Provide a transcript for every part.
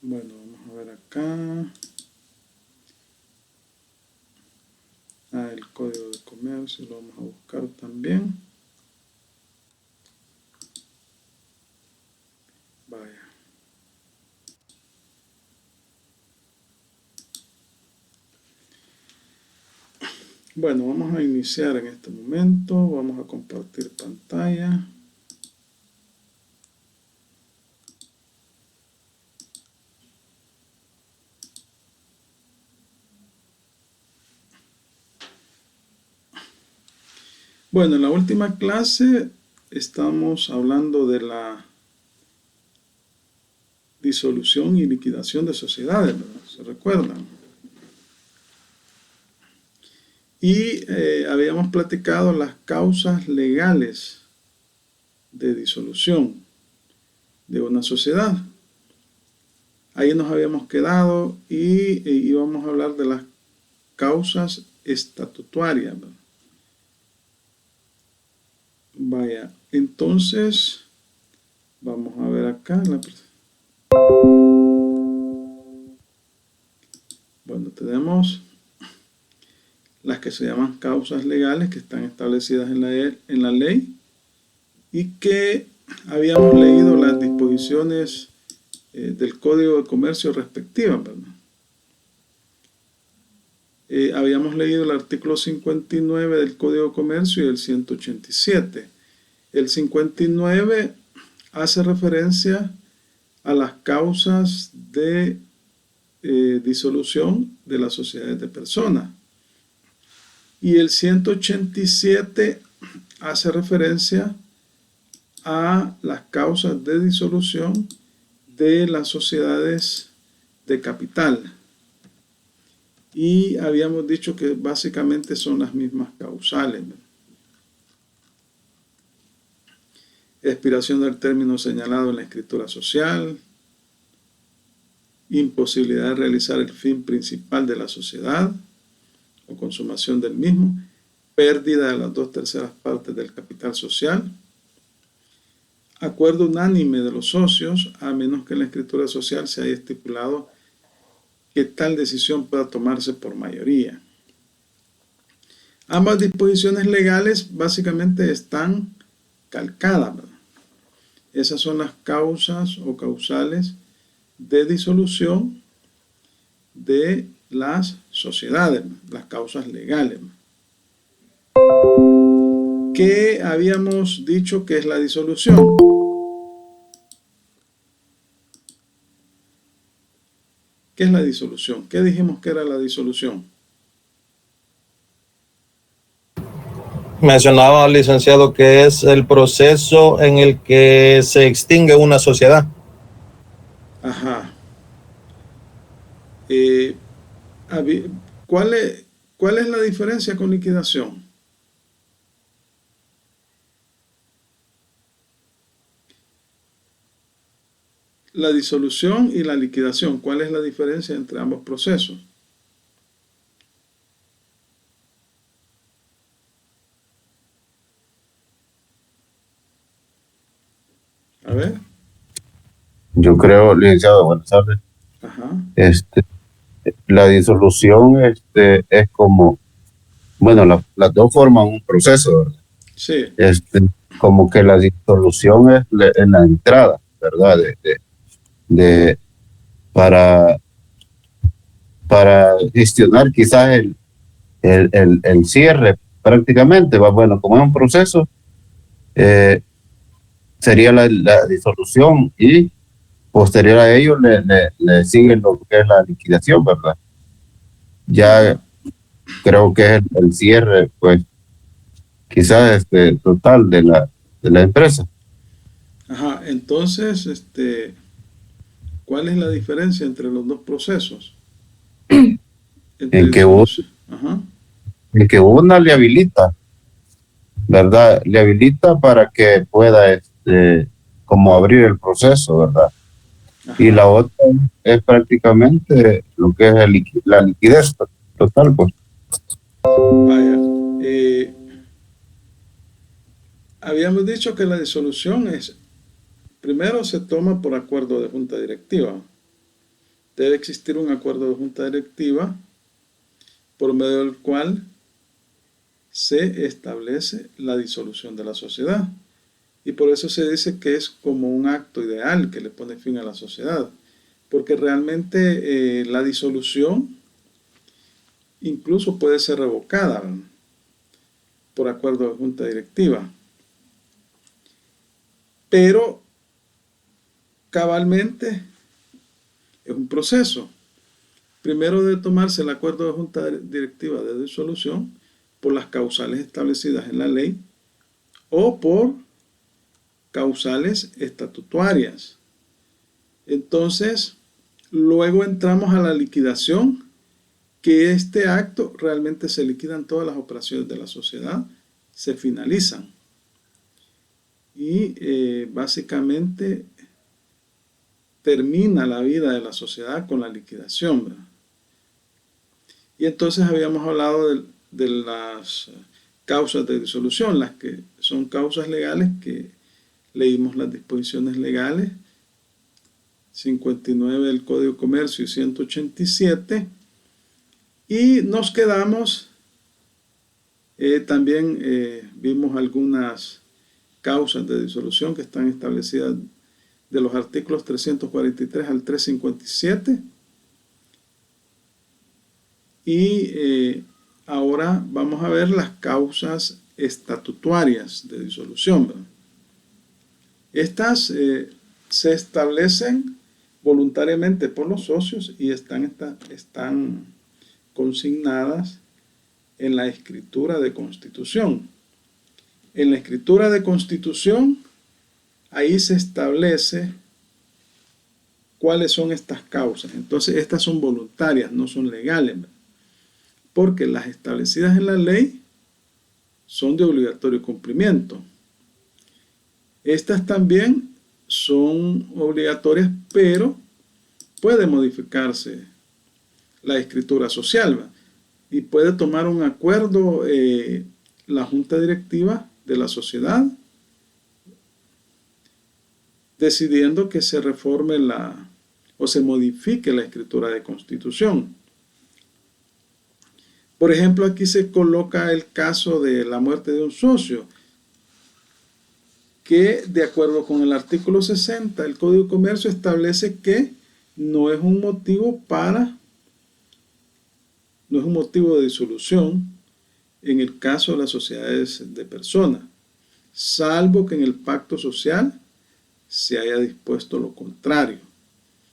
Bueno, vamos a ver acá. El código de comercio lo vamos a buscar también. Vaya. Bueno, vamos a iniciar en este momento. Vamos a compartir pantalla. Bueno, en la última clase estamos hablando de la disolución y liquidación de sociedades, ¿verdad? ¿Se recuerdan? Y habíamos platicado las causas legales de disolución de una sociedad. Ahí nos habíamos quedado y íbamos a hablar de las causas estatutarias, ¿verdad? Vaya, entonces vamos a ver acá. Bueno, tenemos las que se llaman causas legales que están establecidas en la ley y que habíamos leído las disposiciones del Código de Comercio respectivas, ¿verdad? Habíamos leído el artículo 59 del Código de Comercio y el 187. El 59 hace referencia a las causas de disolución de las sociedades de personas. Y el 187 hace referencia a las causas de disolución de las sociedades de capital. Y habíamos dicho que básicamente son las mismas causales. Expiración del término señalado en la escritura social, imposibilidad de realizar el fin principal de la sociedad o consumación del mismo, pérdida de las 2/3 partes del capital social, acuerdo unánime de los socios, a menos que en la escritura social se haya estipulado que tal decisión pueda tomarse por mayoría. Ambas disposiciones legales básicamente están calcadas, ¿verdad? Esas son las causas o causales de disolución de las sociedades, las causas legales. ¿Qué habíamos dicho que es la disolución? ¿Qué es la disolución? ¿Qué dijimos que era la disolución? Mencionaba al licenciado que es el proceso en el que se extingue una sociedad. Ajá. ¿Cuál es la diferencia con liquidación? La disolución y la liquidación, ¿cuál es la diferencia entre ambos procesos? A ver. Yo creo, licenciado, buenas tardes. Ajá. La disolución es como, bueno, las dos forman un proceso, ¿verdad? Sí. Como que la disolución es en la entrada, ¿verdad? Para gestionar quizás el cierre prácticamente, va, bueno, como es un proceso, sería la disolución y posterior a ello le sigue lo que es la liquidación, ¿verdad? Ya creo que es el cierre, pues, quizás total de la empresa. Ajá, entonces, ¿cuál es la diferencia entre los dos procesos? Entre En que, uno, disolución. Ajá. en que una le habilita, ¿verdad? Le habilita para que pueda como abrir el proceso, ¿verdad? Ajá. Y la otra es prácticamente lo que es la liquidez total, pues. Vaya. Habíamos dicho que la disolución primero se toma por acuerdo de junta directiva. debe existir un acuerdo de junta directiva por medio del cual se establece la disolución de la sociedad. Y por eso se dice que es como un acto ideal que le pone fin a la sociedad, porque realmente la disolución incluso puede ser revocada, ¿verdad?, por acuerdo de junta directiva. Pero cabalmente es un proceso. Primero debe tomarse el acuerdo de junta directiva de disolución por las causales establecidas en la ley o por causales estatutarias. Entonces, luego entramos a la liquidación, que este acto realmente se liquidan todas las operaciones de la sociedad, se finalizan. Y básicamente termina la vida de la sociedad con la liquidación, ¿verdad? Y entonces habíamos hablado de las causas de disolución, las que son causas legales, que leímos las disposiciones legales, 59 del Código de Comercio y 187, y nos quedamos, también vimos algunas causas de disolución que están establecidas de los artículos 343 al 357, y ahora vamos a ver las causas estatutarias de disolución, ¿verdad? Estas se establecen voluntariamente por los socios y están consignadas en la escritura de constitución. En la escritura de constitución, ahí se establece cuáles son estas causas. Entonces, estas son voluntarias, no son legales, ¿verdad?, porque las establecidas en la ley son de obligatorio cumplimiento. Estas también son obligatorias, pero puede modificarse la escritura social, ¿verdad?, y puede tomar un acuerdo la junta directiva de la sociedad, decidiendo que se reforme o se modifique la escritura de constitución. Por ejemplo, aquí se coloca el caso de la muerte de un socio, que de acuerdo con el artículo 60 del Código de Comercio establece que no es un motivo de disolución en el caso de las sociedades de personas, salvo que en el pacto social se haya dispuesto lo contrario.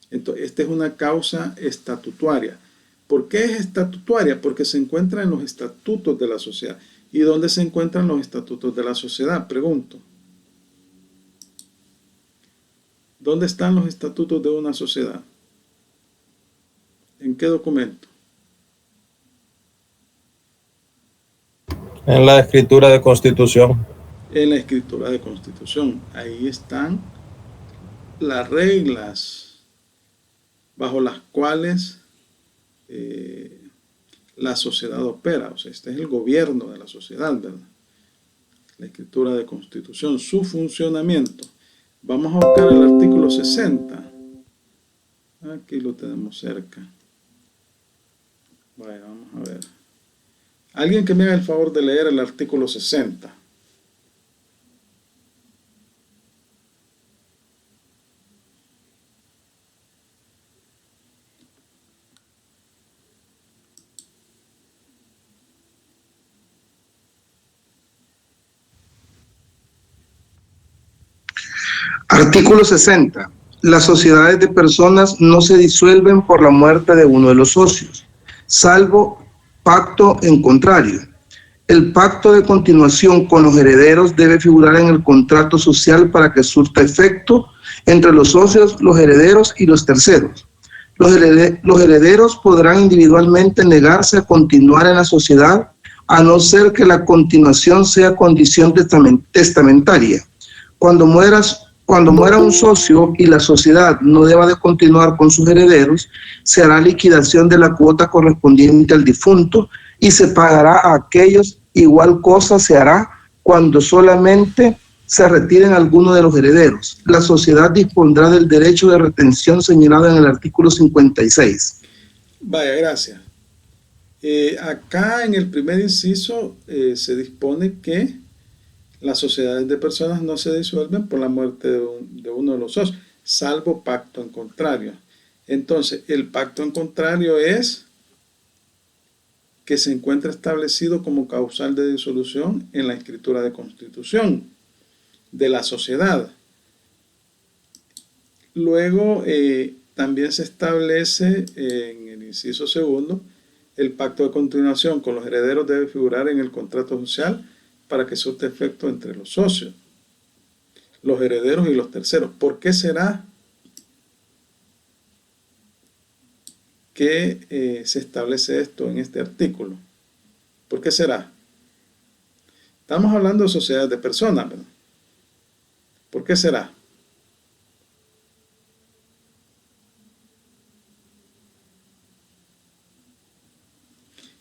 Entonces, esta es una causa estatutaria. ¿Por qué es estatutaria? Porque se encuentra en los estatutos de la sociedad. ¿Y dónde se encuentran los estatutos de la sociedad? Pregunto. ¿Dónde están los estatutos de una sociedad? ¿En qué documento? En la escritura de constitución. En la escritura de constitución. Ahí están las reglas bajo las cuales la sociedad opera. O sea, este es el gobierno de la sociedad, ¿verdad? La escritura de constitución, su funcionamiento. Vamos a buscar el artículo 60. Aquí lo tenemos cerca. Vaya, vamos a ver. Alguien que me haga el favor de leer el artículo 60. Artículo 60. Las sociedades de personas no se disuelven por la muerte de uno de los socios, salvo pacto en contrario. El pacto de continuación con los herederos debe figurar en el contrato social para que surta efecto entre los socios, los herederos y los terceros. Los herederos podrán individualmente negarse a continuar en la sociedad, a no ser que la continuación sea condición testamentaria. Cuando muera un socio y la sociedad no deba de continuar con sus herederos, se hará liquidación de la cuota correspondiente al difunto y se pagará a aquellos. Igual cosa se hará cuando solamente se retiren alguno de los herederos. La sociedad dispondrá del derecho de retención señalado en el artículo 56. Vaya, gracias. Acá en el primer inciso se dispone que las sociedades de personas no se disuelven por la muerte de uno de los socios, salvo pacto en contrario. Entonces, el pacto en contrario es que se encuentra establecido como causal de disolución en la escritura de constitución de la sociedad. Luego, también se establece en el inciso segundo, el pacto de continuación con los herederos debe figurar en el contrato social para que surta efecto entre los socios, los herederos y los terceros. ¿Por qué será que se establece esto en este artículo? ¿Por qué será? Estamos hablando de sociedades de personas, ¿verdad? ¿Por qué será?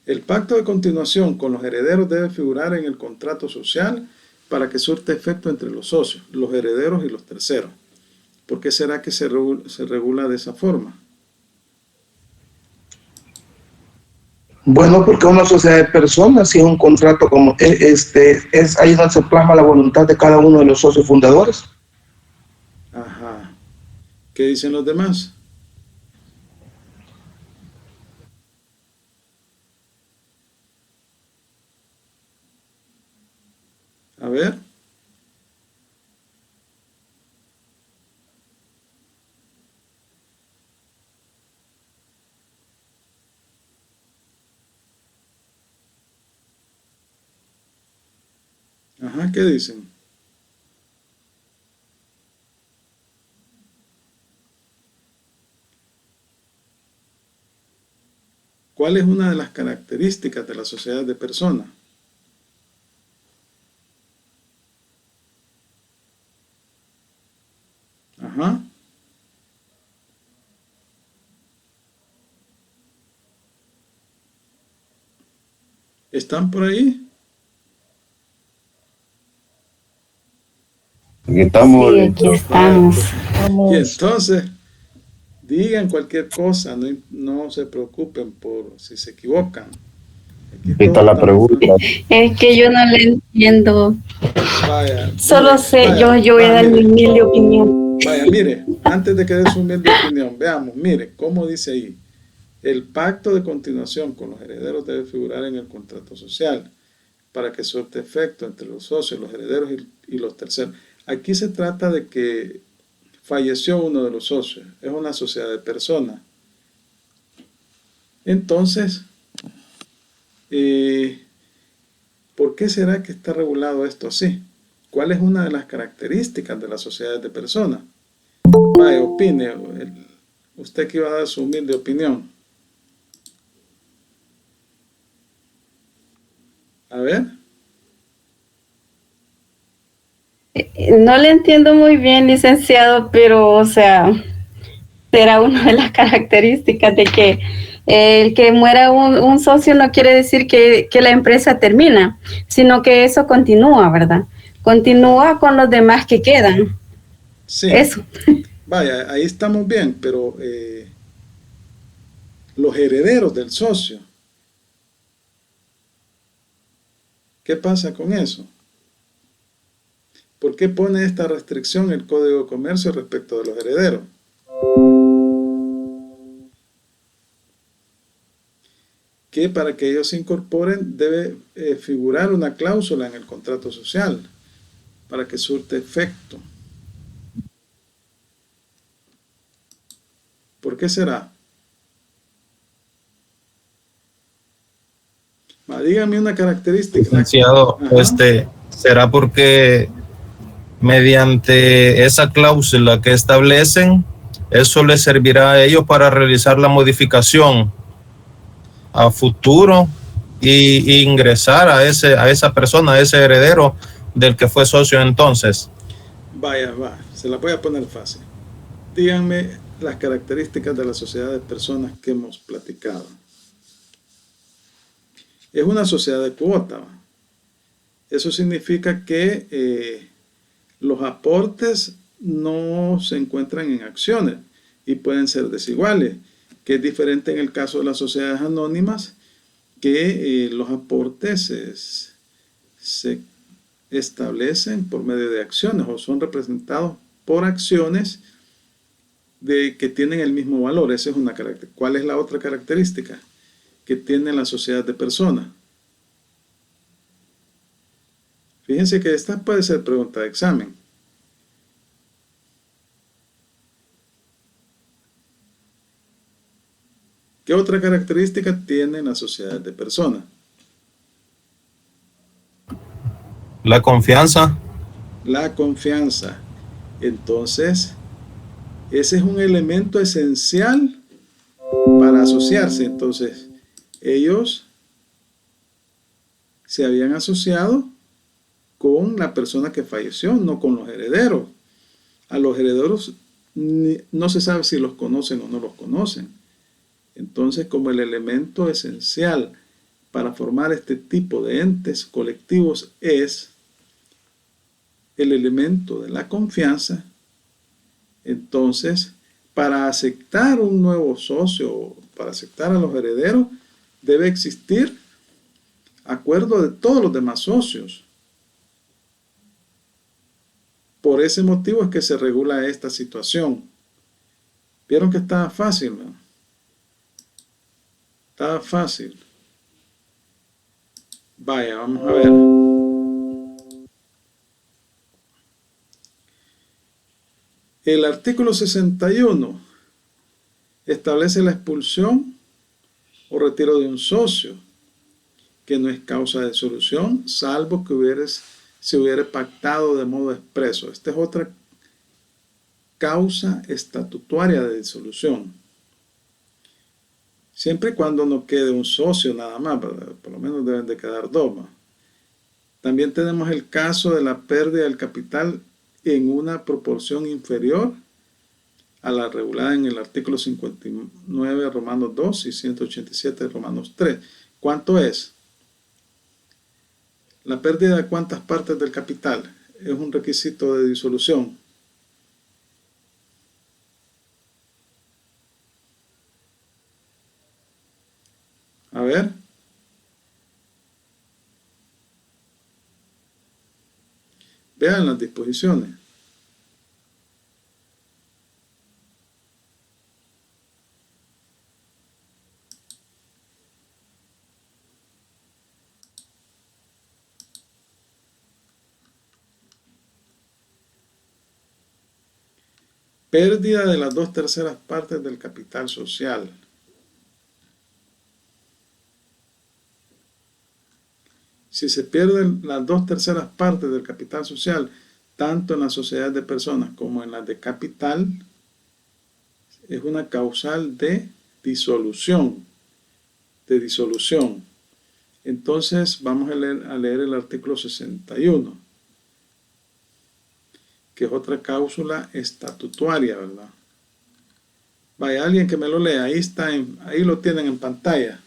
El pacto de continuación con los herederos debe figurar en el contrato social para que surte efecto entre los socios, los herederos y los terceros. ¿Por qué será que se regula de esa forma? Bueno, porque una sociedad de personas, si es un contrato como es ahí donde se plasma la voluntad de cada uno de los socios fundadores. Ajá. ¿Qué dicen los demás? A ver. Ajá, ¿qué dicen? ¿Cuál es una de las características de la sociedad de personas? Ajá. ¿Están por ahí? Aquí estamos. Sí, aquí estamos. Y entonces, digan cualquier cosa, no se preocupen por si se equivocan. Aquí Aquí está todos la estamos pregunta. Es que yo no le entiendo. Vaya, Solo mire, sé, vaya, yo voy a dar mi mire, humilde opinión. vaya, mire, antes de que dé su humilde opinión, veamos, mire, cómo dice ahí. El pacto de continuación con los herederos debe figurar en el contrato social para que surte efecto entre los socios, los herederos y los terceros. Aquí se trata de que falleció uno de los socios, es una sociedad de personas. Entonces, ¿por qué será que está regulado esto así? ¿Cuál es una de las características de las sociedades de personas? Vaya, opine, usted que iba a dar su humilde opinión. A ver. No le entiendo muy bien, licenciado, pero, o sea, será una de las características de que el que muera un socio no quiere decir que la empresa termina, sino que eso continúa, ¿verdad? Continúa con los demás que quedan. Sí. Eso. Vaya, ahí estamos bien, pero los herederos del socio, ¿qué pasa con eso? ¿Por qué pone esta restricción el Código de Comercio respecto de los herederos? Que para que ellos se incorporen debe figurar una cláusula en el contrato social para que surte efecto. ¿Por qué será? Dígame una característica. Licenciado, será porque mediante esa cláusula que establecen, eso les servirá a ellos para realizar la modificación a futuro y ingresar a esa persona, a ese heredero del que fue socio entonces. Vaya, se la voy a poner fácil. Díganme las características de la sociedad de personas que hemos platicado. Es una sociedad de cuota. Eso significa que Los aportes no se encuentran en acciones y pueden ser desiguales, que es diferente en el caso de las sociedades anónimas, que los aportes se establecen por medio de acciones o son representados por acciones que tienen el mismo valor. Esa es una característica. ¿Cuál es la otra característica que tiene la sociedad de personas? Fíjense que esta puede ser pregunta de examen. ¿Qué otra característica tiene la sociedad de personas? La confianza. La confianza. Entonces, ese es un elemento esencial para asociarse. Entonces, ellos se habían asociado con la persona que falleció, no con los herederos. A los herederos no se sabe si los conocen o no los conocen. Entonces, como el elemento esencial para formar este tipo de entes colectivos es el elemento de la confianza, entonces, para aceptar un nuevo socio, para aceptar a los herederos, debe existir acuerdo de todos los demás socios. Por ese motivo es que se regula esta situación. ¿Vieron que estaba fácil, no? Estaba fácil. Vaya, vamos a ver. El artículo 61 establece la expulsión o retiro de un socio, que no es causa de disolución, salvo que se hubiera pactado de modo expreso. Esta es otra causa estatutaria de disolución. Siempre y cuando no quede un socio nada más, ¿verdad? Por lo menos deben de quedar dos más. También tenemos el caso de la pérdida del capital en una proporción inferior a la regulada en el artículo 59 de Romanos 2 y 187 de Romanos 3. ¿Cuánto es? La pérdida de cuántas partes del capital es un requisito de disolución. A ver. Vean las disposiciones. Pérdida de las 2/3 partes del capital social. Si se pierden las 2/3 partes del capital social, tanto en las sociedades de personas como en las de capital, es una causal de disolución. Entonces, vamos a leer el artículo 61, que es otra cláusula estatutaria, ¿verdad? Vaya, alguien que me lo lea, ahí lo tienen en pantalla.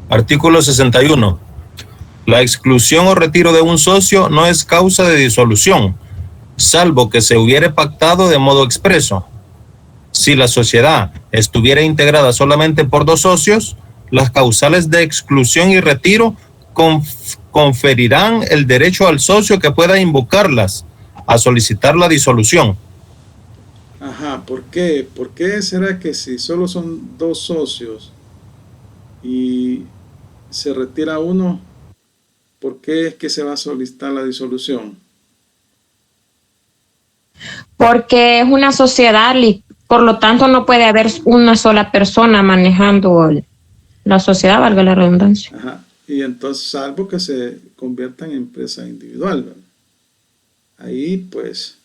Artículo 61. La exclusión o retiro de un socio no es causa de disolución, salvo que se hubiere pactado de modo expreso. Si la sociedad estuviera integrada solamente por 2 socios, las causales de exclusión y retiro conferirán el derecho al socio que pueda invocarlas a solicitar la disolución. Ajá, ¿por qué? ¿Por qué será que si solo son 2 socios y se retira uno, por qué es que se va a solicitar la disolución? Porque es una sociedad y por lo tanto no puede haber una sola persona manejando la sociedad, valga la redundancia. Ajá. Y entonces, salvo que se convierta en empresa individual, ¿verdad? Ahí pues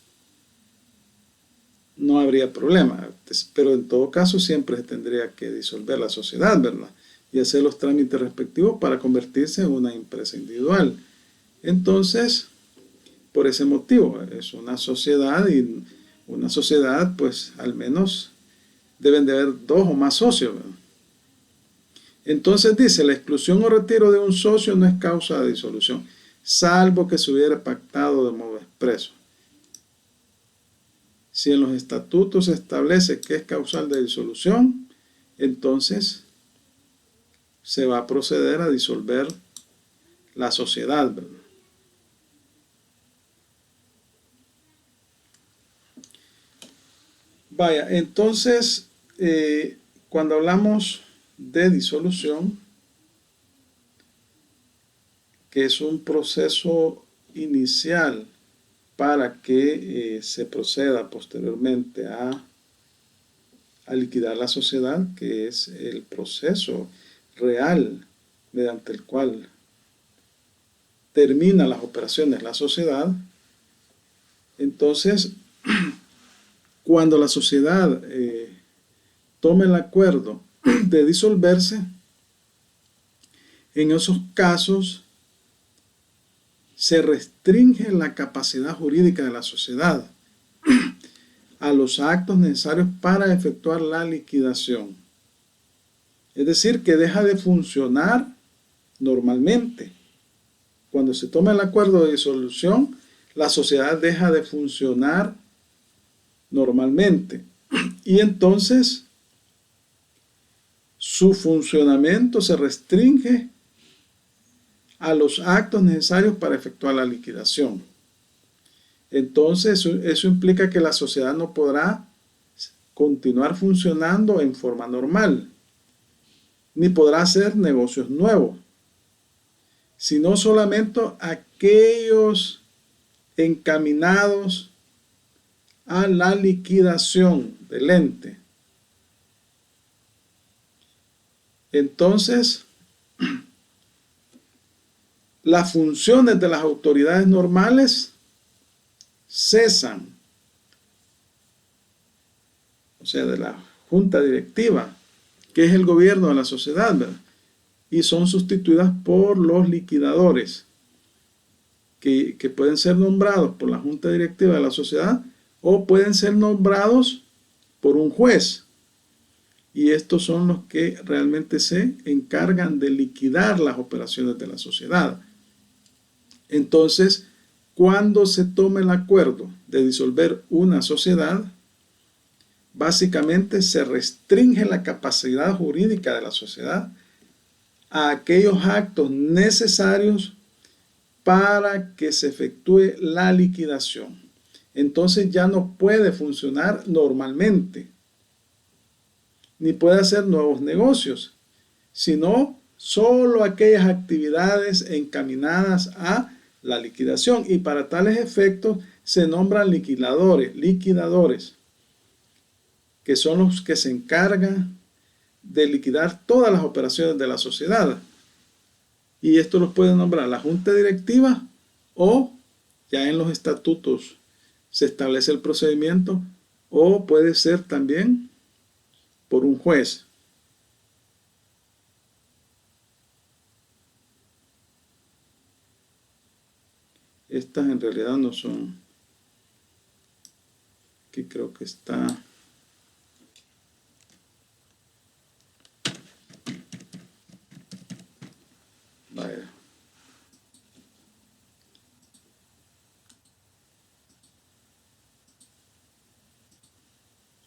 no habría problema, pero en todo caso siempre se tendría que disolver la sociedad, ¿verdad? Y hacer los trámites respectivos para convertirse en una empresa individual. Entonces, por ese motivo, es una sociedad y una sociedad, pues al menos deben de haber 2 o más socios, ¿verdad? Entonces dice, la exclusión o retiro de un socio no es causa de disolución, salvo que se hubiera pactado de modo expreso. Si en los estatutos se establece que es causal de disolución, entonces se va a proceder a disolver la sociedad, ¿verdad? Vaya, entonces, cuando hablamos de disolución, que es un proceso inicial para que se proceda posteriormente a liquidar la sociedad, que es el proceso real mediante el cual termina las operaciones la sociedad. Entonces, cuando la sociedad tome el acuerdo de disolverse, en esos casos se restringe la capacidad jurídica de la sociedad a los actos necesarios para efectuar la liquidación. Es decir, que deja de funcionar normalmente. Cuando se toma el acuerdo de disolución, la sociedad deja de funcionar normalmente. Y entonces su funcionamiento se restringe a los actos necesarios para efectuar la liquidación. Entonces eso implica que la sociedad no podrá continuar funcionando en forma normal, ni podrá hacer negocios nuevos, sino solamente aquellos encaminados a la liquidación del ente. Entonces, las funciones de las autoridades normales cesan, o sea, de la junta directiva, que es el gobierno de la sociedad, ¿verdad? Y son sustituidas por los liquidadores, que pueden ser nombrados por la junta directiva de la sociedad o pueden ser nombrados por un juez. Y estos son los que realmente se encargan de liquidar las operaciones de la sociedad. Entonces, cuando se tome el acuerdo de disolver una sociedad, básicamente se restringe la capacidad jurídica de la sociedad a aquellos actos necesarios para que se efectúe la liquidación. Entonces ya no puede funcionar normalmente, ni puede hacer nuevos negocios, sino solo aquellas actividades encaminadas a la liquidación. Y para tales efectos se nombran liquidadores, que son los que se encargan de liquidar todas las operaciones de la sociedad. Y esto los puede nombrar la junta directiva o ya en los estatutos se establece el procedimiento, o puede ser también por un juez. Estas en realidad no son. Aquí creo que está. Vaya.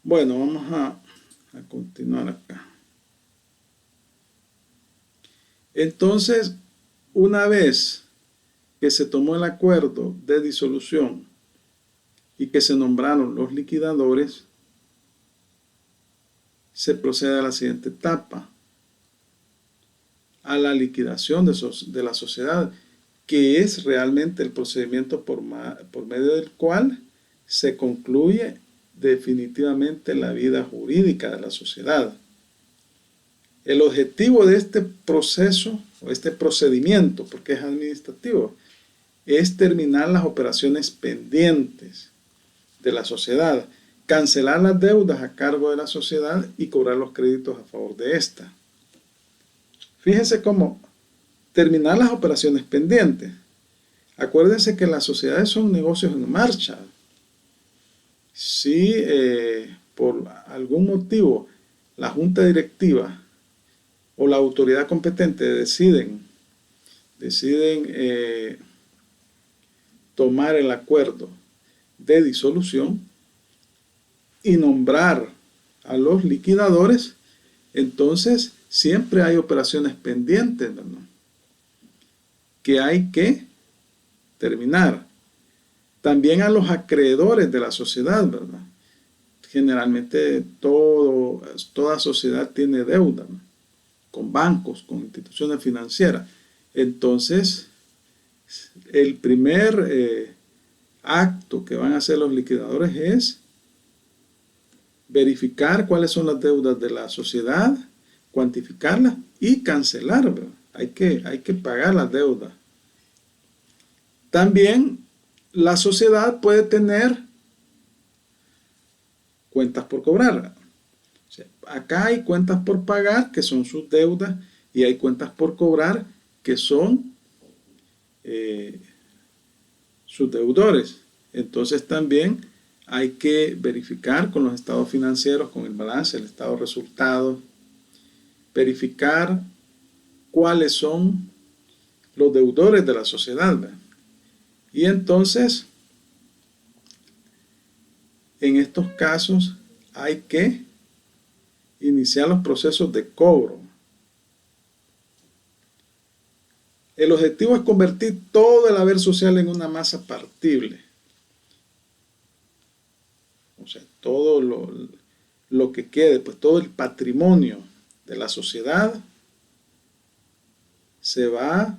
Bueno, vamos a continuar acá. Entonces, una vez que se tomó el acuerdo de disolución y que se nombraron los liquidadores, se procede a la siguiente etapa, a la liquidación de la sociedad, que es realmente el procedimiento por medio del cual se concluye definitivamente la vida jurídica de la sociedad. El objetivo de este proceso o este procedimiento, porque es administrativo, es terminar las operaciones pendientes de la sociedad, cancelar las deudas a cargo de la sociedad y cobrar los créditos a favor de esta. Fíjense cómo terminar las operaciones pendientes. Acuérdense que las sociedades son negocios en marcha. Si por algún motivo la junta directiva o la autoridad competente deciden tomar el acuerdo de disolución y nombrar a los liquidadores, entonces siempre hay operaciones pendientes, ¿verdad?, que hay que terminar. También a los acreedores de la sociedad, ¿verdad? Generalmente toda sociedad tiene deuda, ¿no?, con bancos, con instituciones financieras. Entonces, el primer acto que van a hacer los liquidadores es verificar cuáles son las deudas de la sociedad, cuantificarlas y cancelar, ¿verdad? Hay que pagar las deudas. También la sociedad puede tener cuentas por cobrar. O sea, acá hay cuentas por pagar, que son sus deudas, y hay cuentas por cobrar, que son sus deudores. Entonces también hay que verificar con los estados financieros, con el balance, el estado de resultados, verificar cuáles son los deudores de la sociedad, ¿verdad? Y entonces, en estos casos, hay que iniciar los procesos de cobro. El objetivo es convertir todo el haber social en una masa partible. O sea, todo lo que quede, pues todo el patrimonio de la sociedad se va a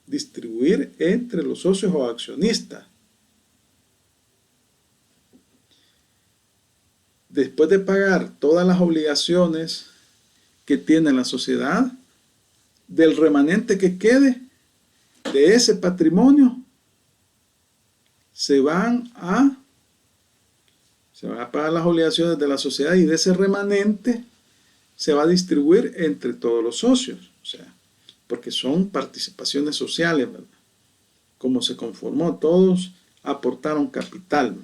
distribuir entre los socios o accionistas. Después de pagar todas las obligaciones que tiene la sociedad, del remanente que quede de ese patrimonio, se van a pagar las obligaciones de la sociedad, y de ese remanente se va a distribuir entre todos los socios. O sea, porque son participaciones sociales, ¿verdad? Como se conformó, todos aportaron capital.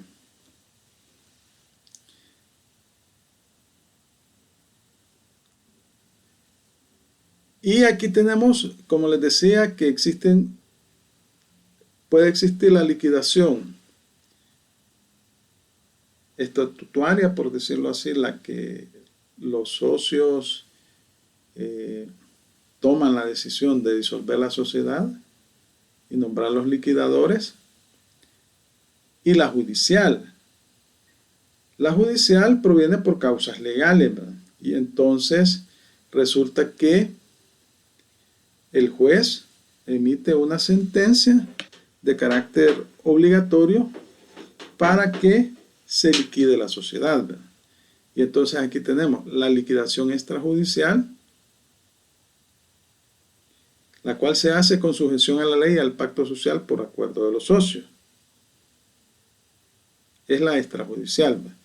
Y aquí tenemos, como les decía, que puede existir la liquidación estatutaria, por decirlo así, la que los socios toman la decisión de disolver la sociedad y nombrar los liquidadores, y la judicial. La judicial proviene por causas legales, ¿verdad? Y entonces resulta que el juez emite una sentencia de carácter obligatorio para que se liquide la sociedad, ¿verdad? Y entonces aquí tenemos la liquidación extrajudicial, la cual se hace con sujeción a la ley y al pacto social por acuerdo de los socios. Es la extrajudicial, ¿verdad?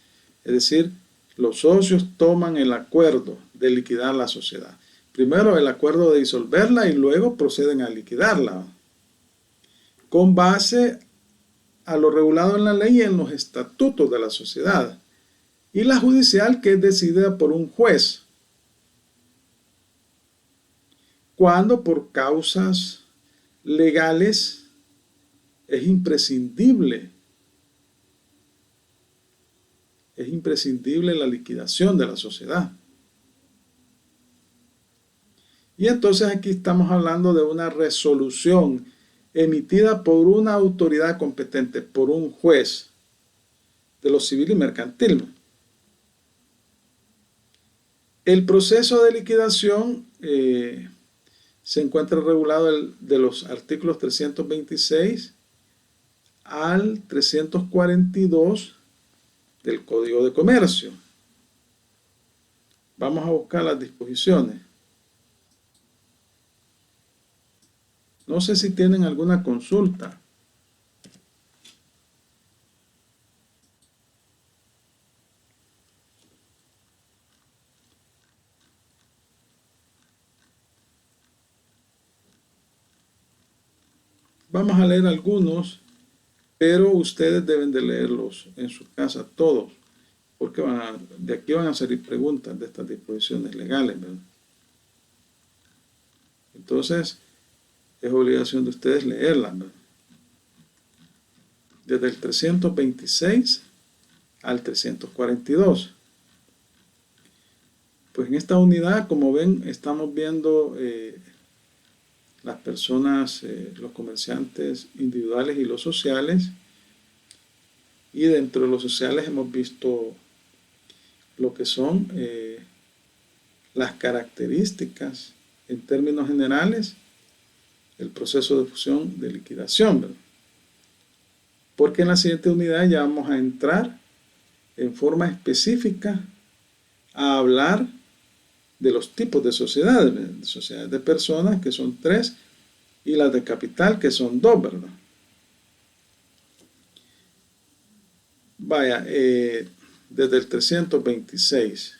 Es decir, los socios toman el acuerdo de liquidar la sociedad. Primero el acuerdo de disolverla y luego proceden a liquidarla, con base a lo regulado en la ley y en los estatutos de la sociedad. Y la judicial, que es decidida por un juez, cuando por causas legales es imprescindible la liquidación de la sociedad. Y entonces aquí estamos hablando de una resolución emitida por una autoridad competente, por un juez de lo civil y mercantil. El proceso de liquidación se encuentra regulado de los artículos 326 al 342 del Código de Comercio. Vamos a buscar las disposiciones. No sé si tienen alguna consulta. Vamos a leer algunos, pero ustedes deben de leerlos en su casa todos. porque de aquí van a salir preguntas de estas disposiciones legales, ¿verdad? Entonces, es obligación de ustedes leerlas, ¿verdad? Desde el 326 al 342. Pues en esta unidad, como ven, estamos viendo las personas, los comerciantes individuales y los sociales. Y dentro de los sociales hemos visto lo que son las características en términos generales, el proceso de fusión de liquidación, ¿verdad? Porque en la siguiente unidad ya vamos a entrar en forma específica a hablar de los tipos de sociedades, ¿verdad? Sociedades de personas, que son 3, y las de capital, que son 2, ¿verdad? Vaya, desde el 326.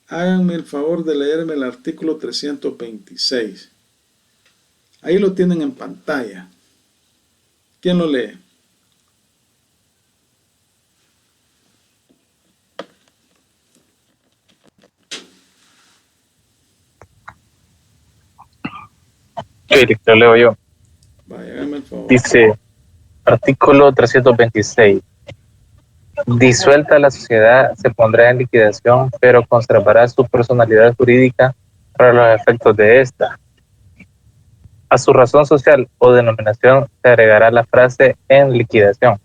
Háganme el favor de leerme el artículo 326. Ahí lo tienen en pantalla. ¿Quién lo lee? Eric, lo leo yo. Vaya, háganme el favor. Dice, artículo 326. Disuelta la sociedad, se pondrá en liquidación, pero conservará su personalidad jurídica para los efectos de esta. A su razón social o denominación se agregará la frase en liquidación.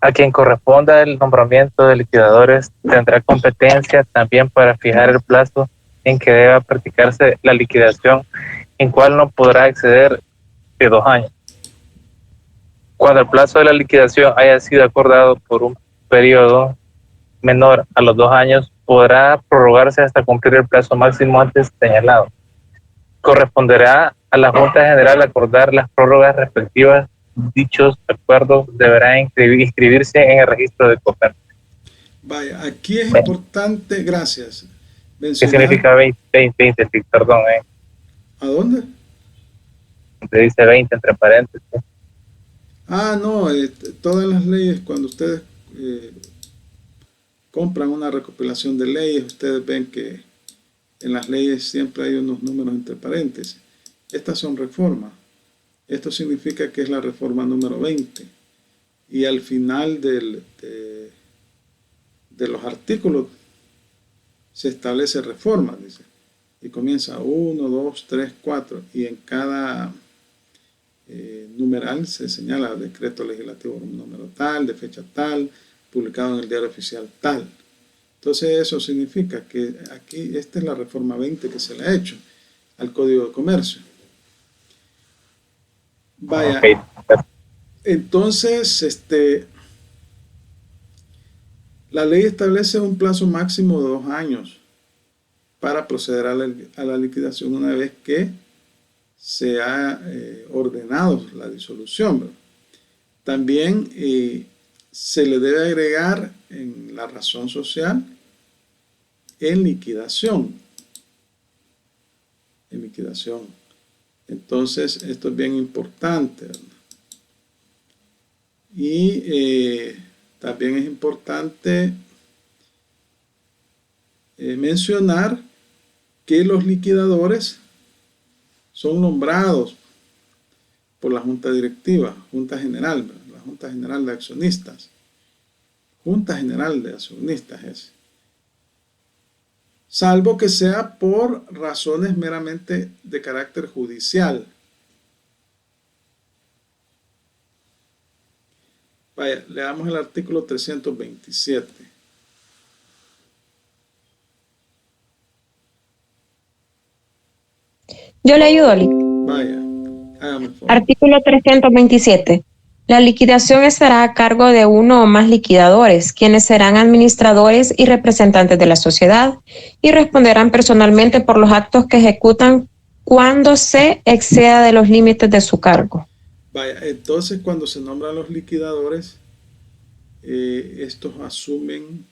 A quien corresponda el nombramiento de liquidadores tendrá competencia también para fijar el plazo en que deba practicarse la liquidación, en cual no podrá exceder de 2 años. Cuando el plazo de la liquidación haya sido acordado por un periodo menor a los 2 años, podrá prorrogarse hasta cumplir el plazo máximo antes señalado. Corresponderá a la Junta General acordar las prórrogas respectivas. Dichos acuerdos deberán inscribirse en el registro de comercio. Vaya, aquí es importante, gracias, ¿Qué mencionar. significa 20? Sí, perdón, ¿A dónde? se dice 20 entre paréntesis. Ah, no, todas las leyes, cuando ustedes compran una recopilación de leyes, ustedes ven que en las leyes siempre hay unos números entre paréntesis. Estas son reformas. Esto significa que es la reforma número 20. Y al final de los artículos se establece reforma, dice. Y comienza 1, 2, 3, 4. Y en cada numeral se señala decreto legislativo número tal, de fecha tal, publicado en el diario oficial tal. Entonces eso significa que aquí esta es la reforma 20 que se le ha hecho al Código de Comercio. Vaya, Okay. entonces la ley establece un plazo máximo de 2 años para proceder a la liquidación una vez que se ha ordenado la disolución, ¿verdad? También se le debe agregar en la razón social en liquidación. En liquidación. Entonces, esto es bien importante, ¿verdad? Y también es importante mencionar que los liquidadores son nombrados por la Junta Directiva, Junta General, ¿verdad? La Junta General de Accionistas. Junta General de Accionistas es. Salvo que sea por razones meramente de carácter judicial. Vaya, leamos el artículo 327. Yo le ayudo, Lic. Vaya, hágame el favor. Artículo 327. La liquidación estará a cargo de uno o más liquidadores, quienes serán administradores y representantes de la sociedad y responderán personalmente por los actos que ejecutan cuando se exceda de los límites de su cargo. Vaya, entonces cuando se nombran los liquidadores, estos asumen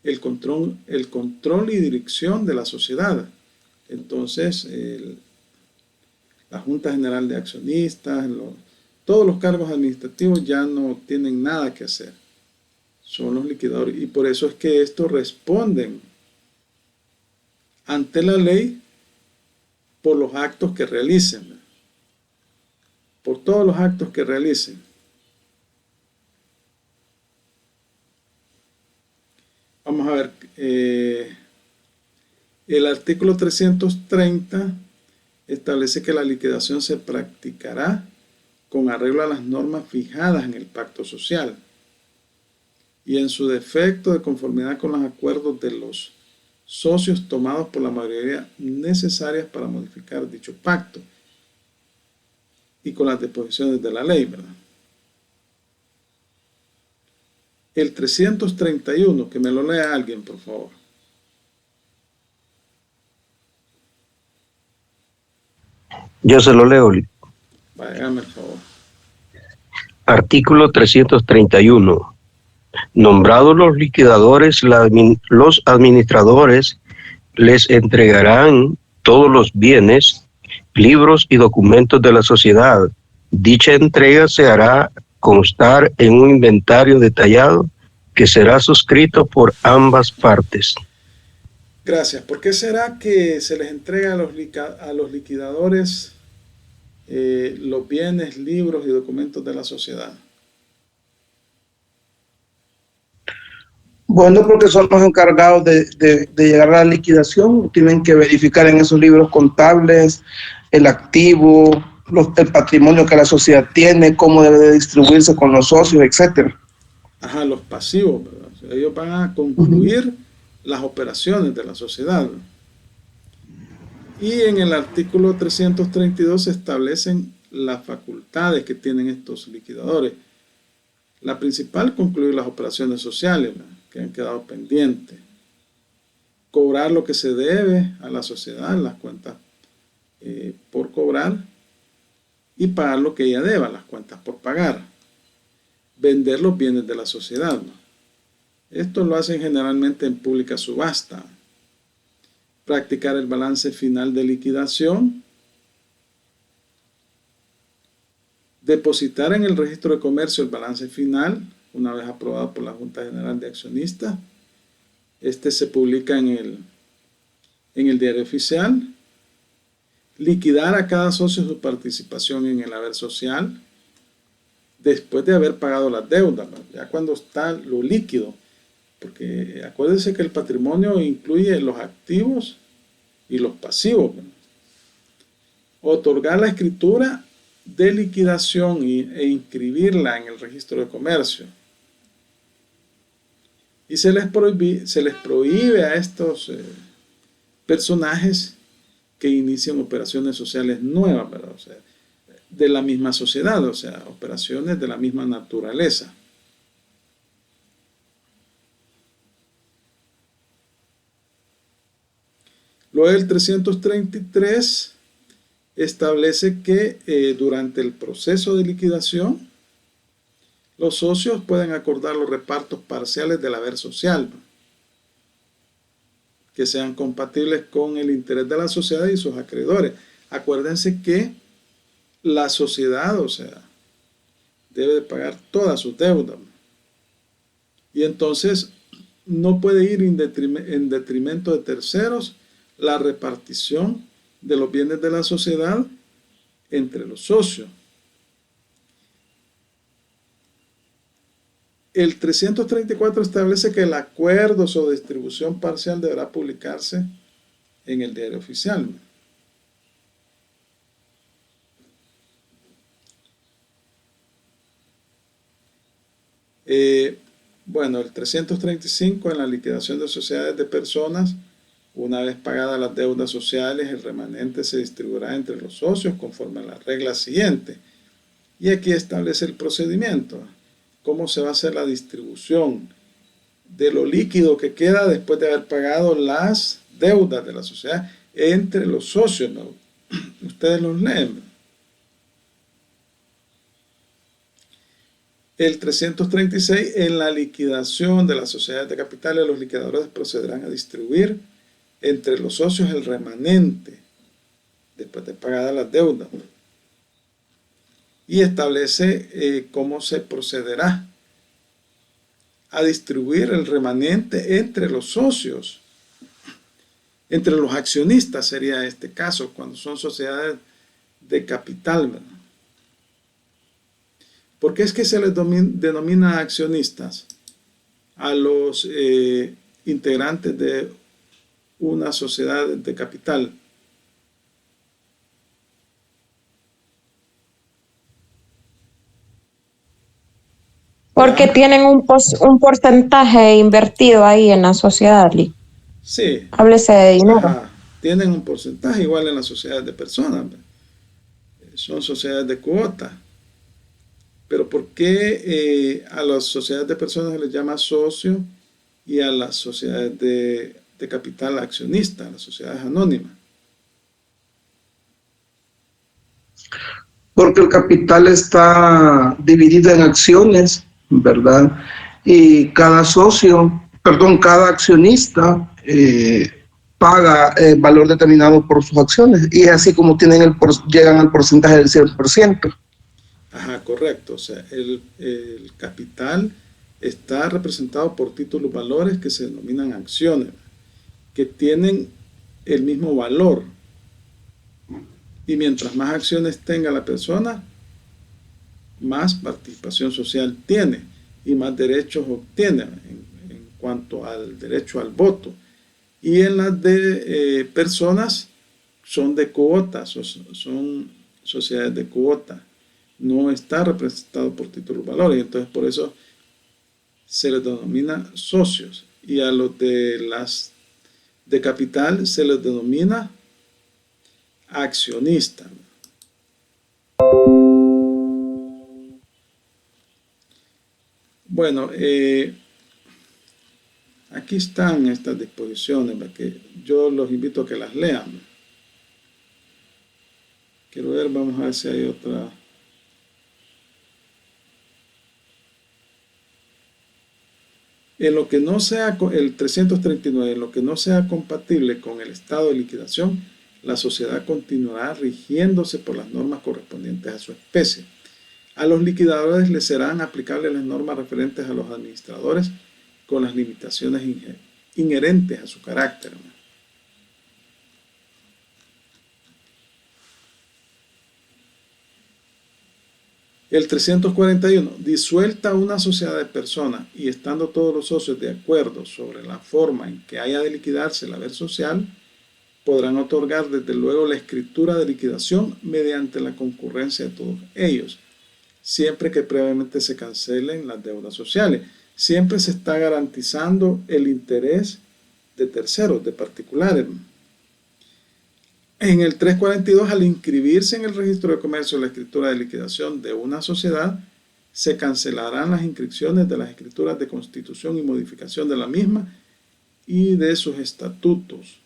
el control y dirección de la sociedad. Entonces, la Junta General de Accionistas, Todos los cargos administrativos ya no tienen nada que hacer. Son los liquidadores. Y por eso es que estos responden ante la ley por los actos que realicen. ¿Verdad? Por todos los actos que realicen. Vamos a ver. El artículo 330 establece que la liquidación se practicará con arreglo a las normas fijadas en el pacto social y en su defecto de conformidad con los acuerdos de los socios tomados por la mayoría necesarias para modificar dicho pacto y con las disposiciones de la ley, ¿verdad? El 331, que me lo lea alguien, por favor. Yo se lo leo. Váyame, por favor. Artículo 331. Nombrados los liquidadores, los administradores les entregarán todos los bienes, libros y documentos de la sociedad. Dicha entrega se hará constar en un inventario detallado que será suscrito por ambas partes. Gracias. ¿Por qué será que se les entrega a los liquidadores los bienes, libros y documentos de la sociedad? Bueno, porque son los encargados de llegar a la liquidación. Tienen que verificar en esos libros contables el activo, el patrimonio que la sociedad tiene, cómo debe de distribuirse con los socios, etcétera. Ajá, los pasivos, ¿verdad? O sea, ellos van a concluir las operaciones de la sociedad. Y en el artículo 332 se establecen las facultades que tienen estos liquidadores. La principal, concluir las operaciones sociales, ¿verdad?, que han quedado pendientes. Cobrar lo que se debe a la sociedad, las cuentas por cobrar, y pagar lo que ella deba, las cuentas por pagar. Vender los bienes de la sociedad, ¿no? Esto lo hacen generalmente en pública subasta. Practicar el balance final de liquidación. Depositar en el registro de comercio el balance final, una vez aprobado por la Junta General de Accionistas. Este se publica en el diario oficial. Liquidar a cada socio su participación en el haber social, después de haber pagado las deudas, ¿no? Ya cuando está lo líquido, porque acuérdense que el patrimonio incluye los activos y los pasivos, ¿no? Otorgar la escritura de liquidación e inscribirla en el registro de comercio. Y se les prohíbe a estos personajes que inician operaciones sociales nuevas, ¿verdad? O sea, de la misma sociedad, o sea, operaciones de la misma naturaleza. Luego el 333 establece que durante el proceso de liquidación los socios pueden acordar los repartos parciales del haber social, ¿no?, que sean compatibles con el interés de la sociedad y sus acreedores. Acuérdense que la sociedad, o sea, debe de pagar todas sus deudas, ¿no?, y entonces no puede ir en detrimento de terceros la repartición de los bienes de la sociedad entre los socios. El 334 establece que el acuerdo sobre distribución parcial deberá publicarse en el diario oficial. Bueno, el 335, en la liquidación de sociedades de personas, una vez pagadas las deudas sociales, el remanente se distribuirá entre los socios conforme a la regla siguiente. Y aquí establece el procedimiento. ¿Cómo se va a hacer la distribución de lo líquido que queda después de haber pagado las deudas de la sociedad entre los socios, ¿no? Ustedes los leen. El 336, en la liquidación de las sociedades de capitales, los liquidadores procederán a distribuir entre los socios el remanente después de pagadas las deudas. y establece cómo se procederá a distribuir el remanente entre los socios, entre los accionistas sería este caso, cuando son sociedades de capital, ¿verdad? ¿Por qué es que se les denomina accionistas a los integrantes de una sociedad de capital? Porque tienen un porcentaje invertido ahí en la sociedad, Lee. Sí. Háblese de dinero. Ajá. Tienen un porcentaje igual en las sociedades de personas. Son sociedades de cuota. Pero ¿por qué a las sociedades de personas se les llama socio y a las sociedades de capital accionista, las sociedades anónimas? Porque el capital está dividido en acciones, ¿verdad? Y cada accionista paga valor determinado por sus acciones, y es así como llegan al porcentaje del 100%. Ajá, correcto. O sea, el capital está representado por títulos valores que se denominan acciones, que tienen el mismo valor. Y mientras más acciones tenga la persona, más participación social tiene y más derechos obtiene en cuanto al derecho al voto. Y en las de personas son de cuotas, son sociedades de cuota. No está representado por títulos valores, entonces por eso se les denomina socios. Y a los de las de capital se les denomina accionistas. Bueno, aquí están estas disposiciones, que yo los invito a que las lean. Quiero ver, vamos a ver si hay otra. En lo que no sea, el 339, en lo que no sea compatible con el estado de liquidación, la sociedad continuará rigiéndose por las normas correspondientes a su especie. A los liquidadores les serán aplicables las normas referentes a los administradores con las limitaciones inherentes a su carácter. El 341, disuelta una sociedad de personas y estando todos los socios de acuerdo sobre la forma en que haya de liquidarse el haber social, podrán otorgar desde luego la escritura de liquidación mediante la concurrencia de todos ellos, siempre que previamente se cancelen las deudas sociales. Siempre se está garantizando el interés de terceros, de particulares. En el 342, al inscribirse en el registro de comercio la escritura de liquidación de una sociedad, se cancelarán las inscripciones de las escrituras de constitución y modificación de la misma y de sus estatutos.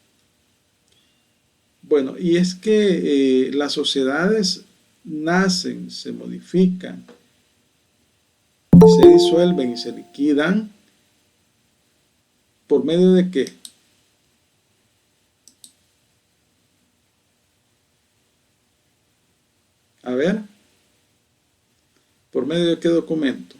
Bueno, y es que las sociedades nacen, se modifican, se disuelven y se liquidan ¿por medio de qué? A ver, ¿por medio de qué documento?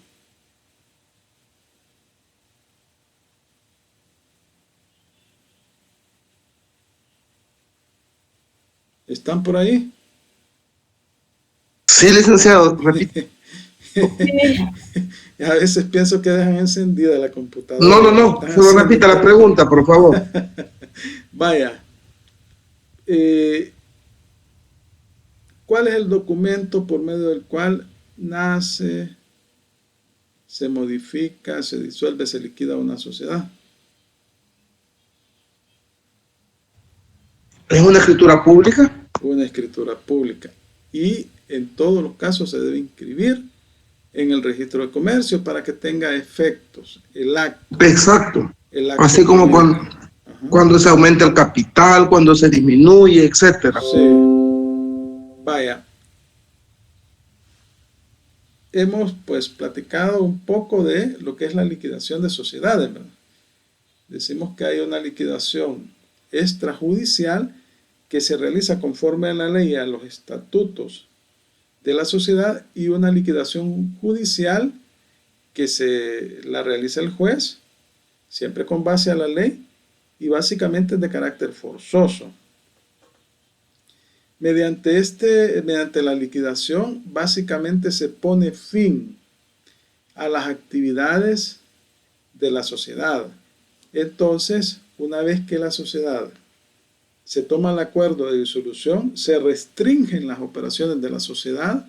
¿Están por ahí? Sí, licenciado, repite. A veces pienso que dejan encendida la computadora. No, solo repita la pregunta, por favor. Vaya. ¿Cuál es el documento por medio del cual nace, se modifica, se disuelve, se liquida una sociedad? ¿Es una escritura pública? Una escritura pública. Y en todos los casos se debe inscribir en el registro de comercio para que tenga efectos el acto. Exacto. El acto así como cuando se aumenta el capital, cuando se disminuye, etcétera. Sí. Vaya. Hemos pues platicado un poco de lo que es la liquidación de sociedades, ¿verdad? Decimos que hay una liquidación extrajudicial que se realiza conforme a la ley y a los estatutos de la sociedad y una liquidación judicial que se la realiza el juez, siempre con base a la ley, y básicamente es de carácter forzoso. Mediante la liquidación, básicamente se pone fin a las actividades de la sociedad. Entonces, una vez que la sociedad se toma el acuerdo de disolución, se restringen las operaciones de la sociedad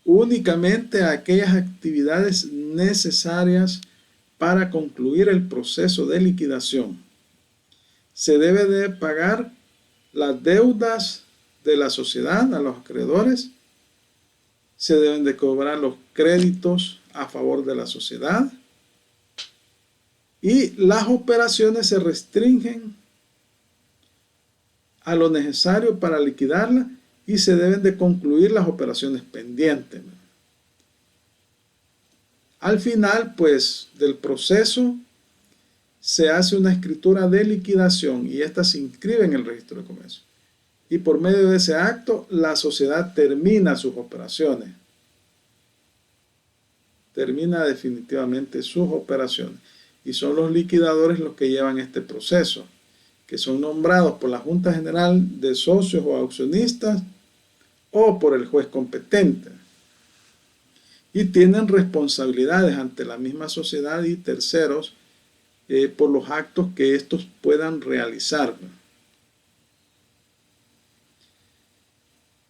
únicamente a aquellas actividades necesarias para concluir el proceso de liquidación. Se debe de pagar las deudas de la sociedad a los acreedores, se deben de cobrar los créditos a favor de la sociedad y las operaciones se restringen a lo necesario para liquidarla y se deben de concluir las operaciones pendientes. Al final, pues, del proceso se hace una escritura de liquidación y esta se inscribe en el registro de comercio. Y por medio de ese acto, la sociedad termina sus operaciones. Termina definitivamente sus operaciones. Y son los liquidadores los que llevan este proceso, que son nombrados por la Junta General de Socios o Accionistas o por el juez competente. Y tienen responsabilidades ante la misma sociedad y terceros por los actos que estos puedan realizar.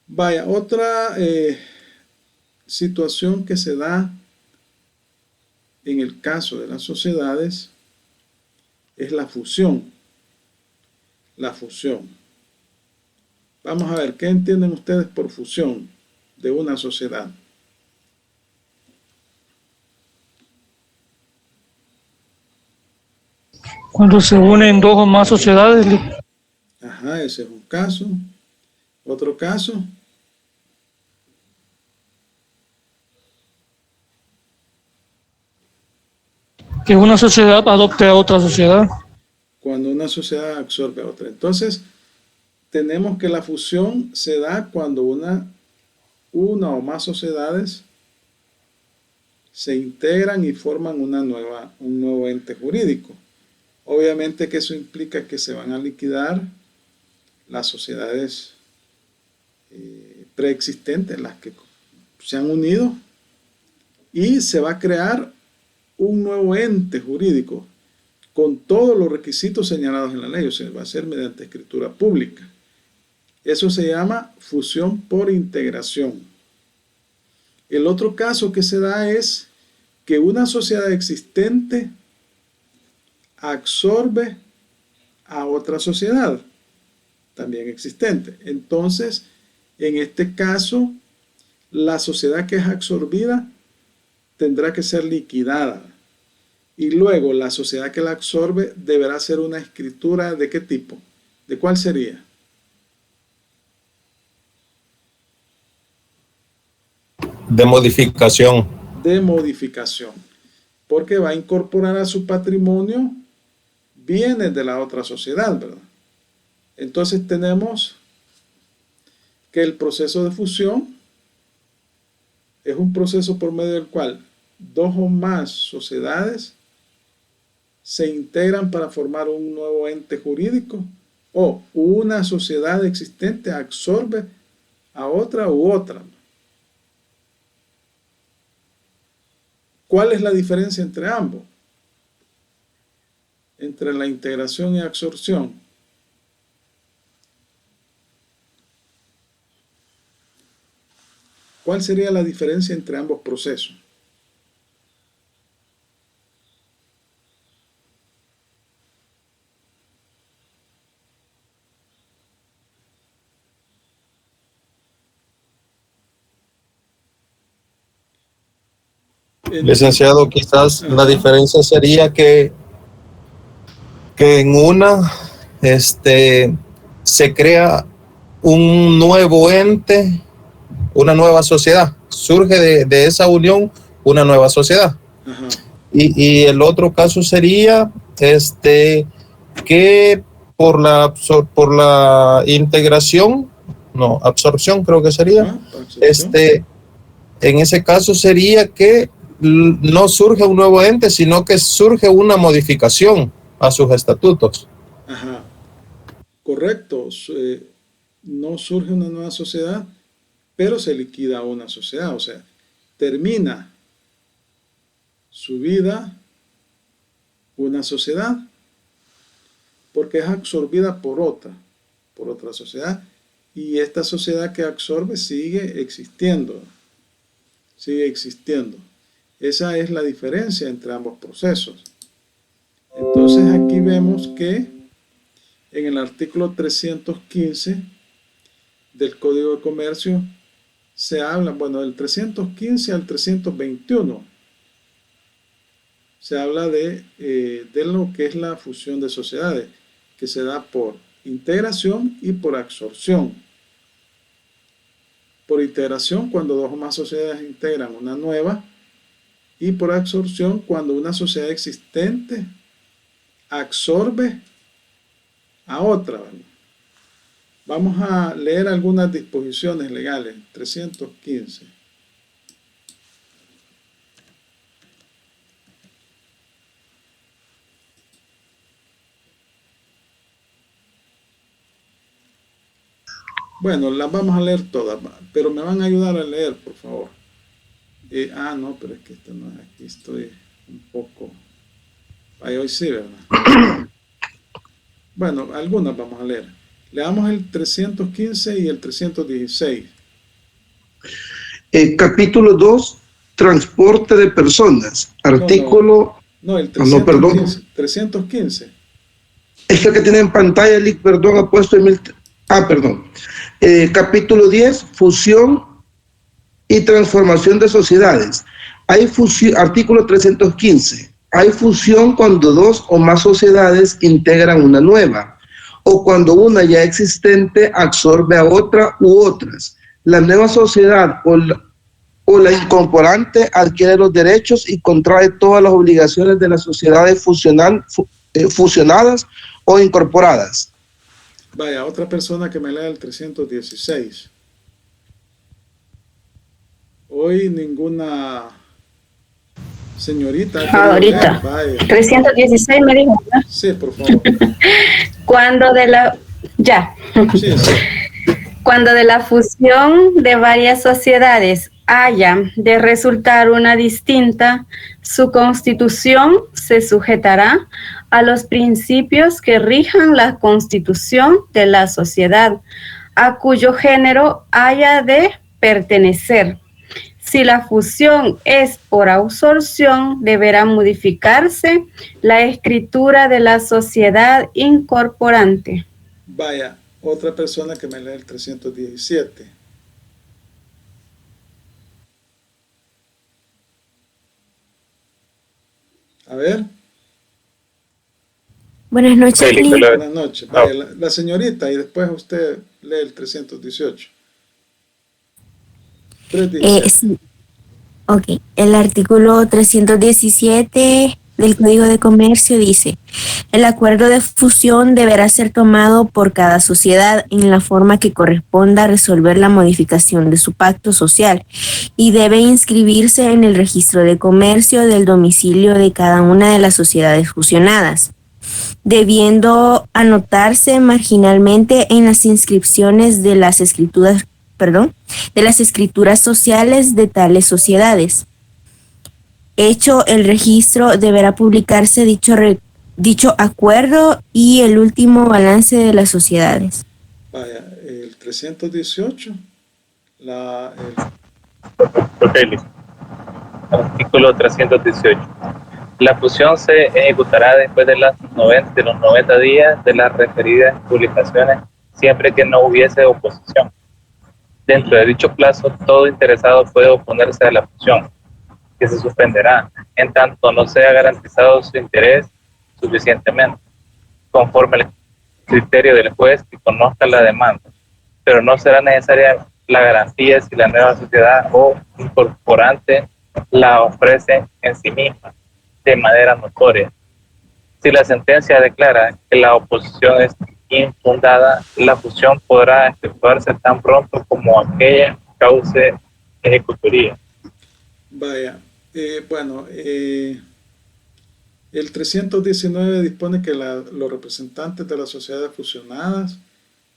Vaya, otra situación que se da en el caso de las sociedades es la fusión. La fusión. Vamos a ver, ¿qué entienden ustedes por fusión de una sociedad? Cuando se unen dos o más sociedades. Ajá, ese es un caso. Otro caso. Que una sociedad adopte a otra sociedad. Cuando una sociedad absorbe a otra. Entonces, tenemos que la fusión se da cuando una o más sociedades se integran y forman un nuevo ente jurídico. Obviamente que eso implica que se van a liquidar las sociedades preexistentes, las que se han unido, y se va a crear un nuevo ente jurídico con todos los requisitos señalados en la ley. O sea, va a ser mediante escritura pública. Eso se llama fusión por integración. El otro caso que se da es que una sociedad existente absorbe a otra sociedad también existente. Entonces, en este caso, la sociedad que es absorbida tendrá que ser liquidada. Y luego la sociedad que la absorbe deberá hacer una escritura ¿de qué tipo? ¿De cuál sería? De modificación. De modificación. Porque va a incorporar a su patrimonio bienes de la otra sociedad, ¿verdad? Entonces tenemos que el proceso de fusión es un proceso por medio del cual dos o más sociedades se integran para formar un nuevo ente jurídico o una sociedad existente absorbe a otra u otra. ¿Cuál es la diferencia entre ambos? Entre la integración y absorción. ¿Cuál sería la diferencia entre ambos procesos? Licenciado, quizás la diferencia sería que en una se crea un nuevo ente, una nueva sociedad. Surge de esa unión una nueva sociedad. Ajá. Y el otro caso sería que por la integración no, absorción creo que sería. Absorción. En ese caso sería que no surge un nuevo ente, sino que surge una modificación a sus estatutos. Ajá. Correcto. No surge una nueva sociedad, pero se liquida una sociedad. O sea, termina su vida una sociedad porque es absorbida por otra sociedad, y esta sociedad que absorbe sigue existiendo. Esa es la diferencia entre ambos procesos. Entonces aquí vemos que en el artículo 315 del Código de Comercio se habla, bueno, del 315 al 321, se habla de lo que es la fusión de sociedades, que se da por integración y por absorción. Por integración, cuando dos o más sociedades integran una nueva, y por absorción, cuando una sociedad existente absorbe a otra. Vamos a leer algunas disposiciones legales. 315. Bueno, las vamos a leer todas, pero me van a ayudar a leer, por favor. No, pero es que esto no es aquí, estoy un poco... Ahí hoy sí, ¿verdad? Bueno, algunas vamos a leer. Leamos el 315 y el 316. Capítulo 2, transporte de personas. Artículo... No, el 315. perdón. 315. Es que tiene en pantalla, perdón, ha puesto en perdón. Capítulo 10, fusión y transformación de sociedades. Hay fusión, artículo 315. Hay fusión cuando dos o más sociedades integran una nueva, o cuando una ya existente absorbe a otra u otras. La nueva sociedad o la incorporante adquiere los derechos y contrae todas las obligaciones de las sociedades fusionadas o incorporadas. Vaya, otra persona que me lea el 316. Hoy ninguna señorita. Ahorita. 316 me dijo, ¿no? Sí, por favor. Cuando de la... Ya. Sí. Cuando de la fusión de varias sociedades haya de resultar una distinta, su constitución se sujetará a los principios que rijan la constitución de la sociedad a cuyo género haya de pertenecer. Si la fusión es por absorción, deberá modificarse la escritura de la sociedad incorporante. Vaya, otra persona que me lee el 317. A ver. Buenas noches. Buenas noches. Vaya, la señorita, y después usted lee el 318. Sí. Ok, el artículo 317 del Código de Comercio dice: el acuerdo de fusión deberá ser tomado por cada sociedad en la forma que corresponda a resolver la modificación de su pacto social y debe inscribirse en el registro de comercio del domicilio de cada una de las sociedades fusionadas, debiendo anotarse marginalmente en las inscripciones de las escrituras sociales de tales sociedades. Hecho el registro, deberá publicarse dicho acuerdo y el último balance de las sociedades. Vaya, el 318. Artículo 318. La fusión se ejecutará después de los 90 días de las referidas publicaciones, siempre que no hubiese oposición. Dentro de dicho plazo, todo interesado puede oponerse a la fusión, que se suspenderá, en tanto no sea garantizado su interés suficientemente, conforme al criterio del juez que conozca la demanda, pero no será necesaria la garantía si la nueva sociedad o incorporante la ofrece en sí misma, de manera notoria. Si la sentencia declara que la oposición es infundada, la fusión podrá efectuarse tan pronto como aquella cause ejecutoría. Vaya, bueno, el 319 dispone que los representantes de las sociedades fusionadas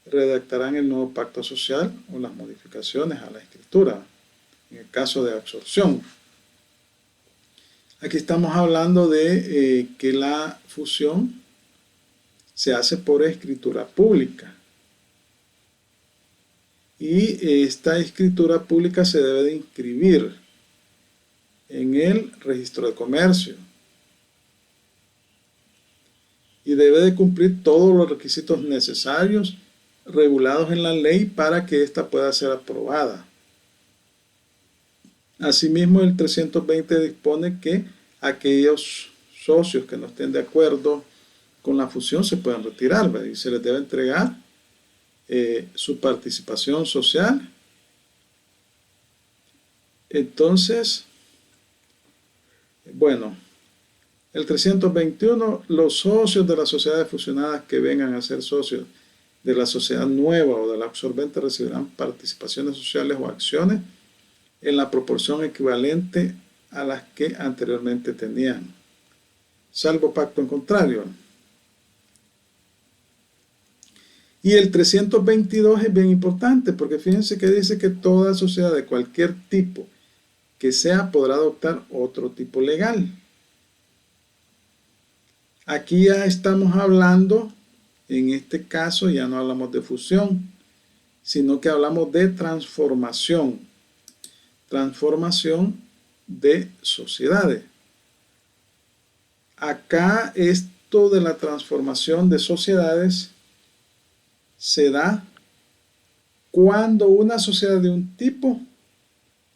redactarán el nuevo pacto social o las modificaciones a la escritura, en el caso de absorción. Aquí estamos hablando de que la fusión se hace por escritura pública. Y esta escritura pública se debe de inscribir en el registro de comercio. Y debe de cumplir todos los requisitos necesarios regulados en la ley para que ésta pueda ser aprobada. Asimismo, el 320 dispone que aquellos socios que no estén de acuerdo con la fusión se pueden retirar, ¿verdad? Y se les debe entregar su participación social. Entonces, bueno, el 321, los socios de las sociedades fusionadas que vengan a ser socios de la sociedad nueva o de la absorbente recibirán participaciones sociales o acciones en la proporción equivalente a las que anteriormente tenían, salvo pacto en contrario. Y el 322 es bien importante porque fíjense que dice que toda sociedad de cualquier tipo que sea podrá adoptar otro tipo legal. Aquí ya estamos hablando, en este caso ya no hablamos de fusión, sino que hablamos de transformación. Transformación de sociedades. Acá esto de la transformación de sociedades se da cuando una sociedad de un tipo,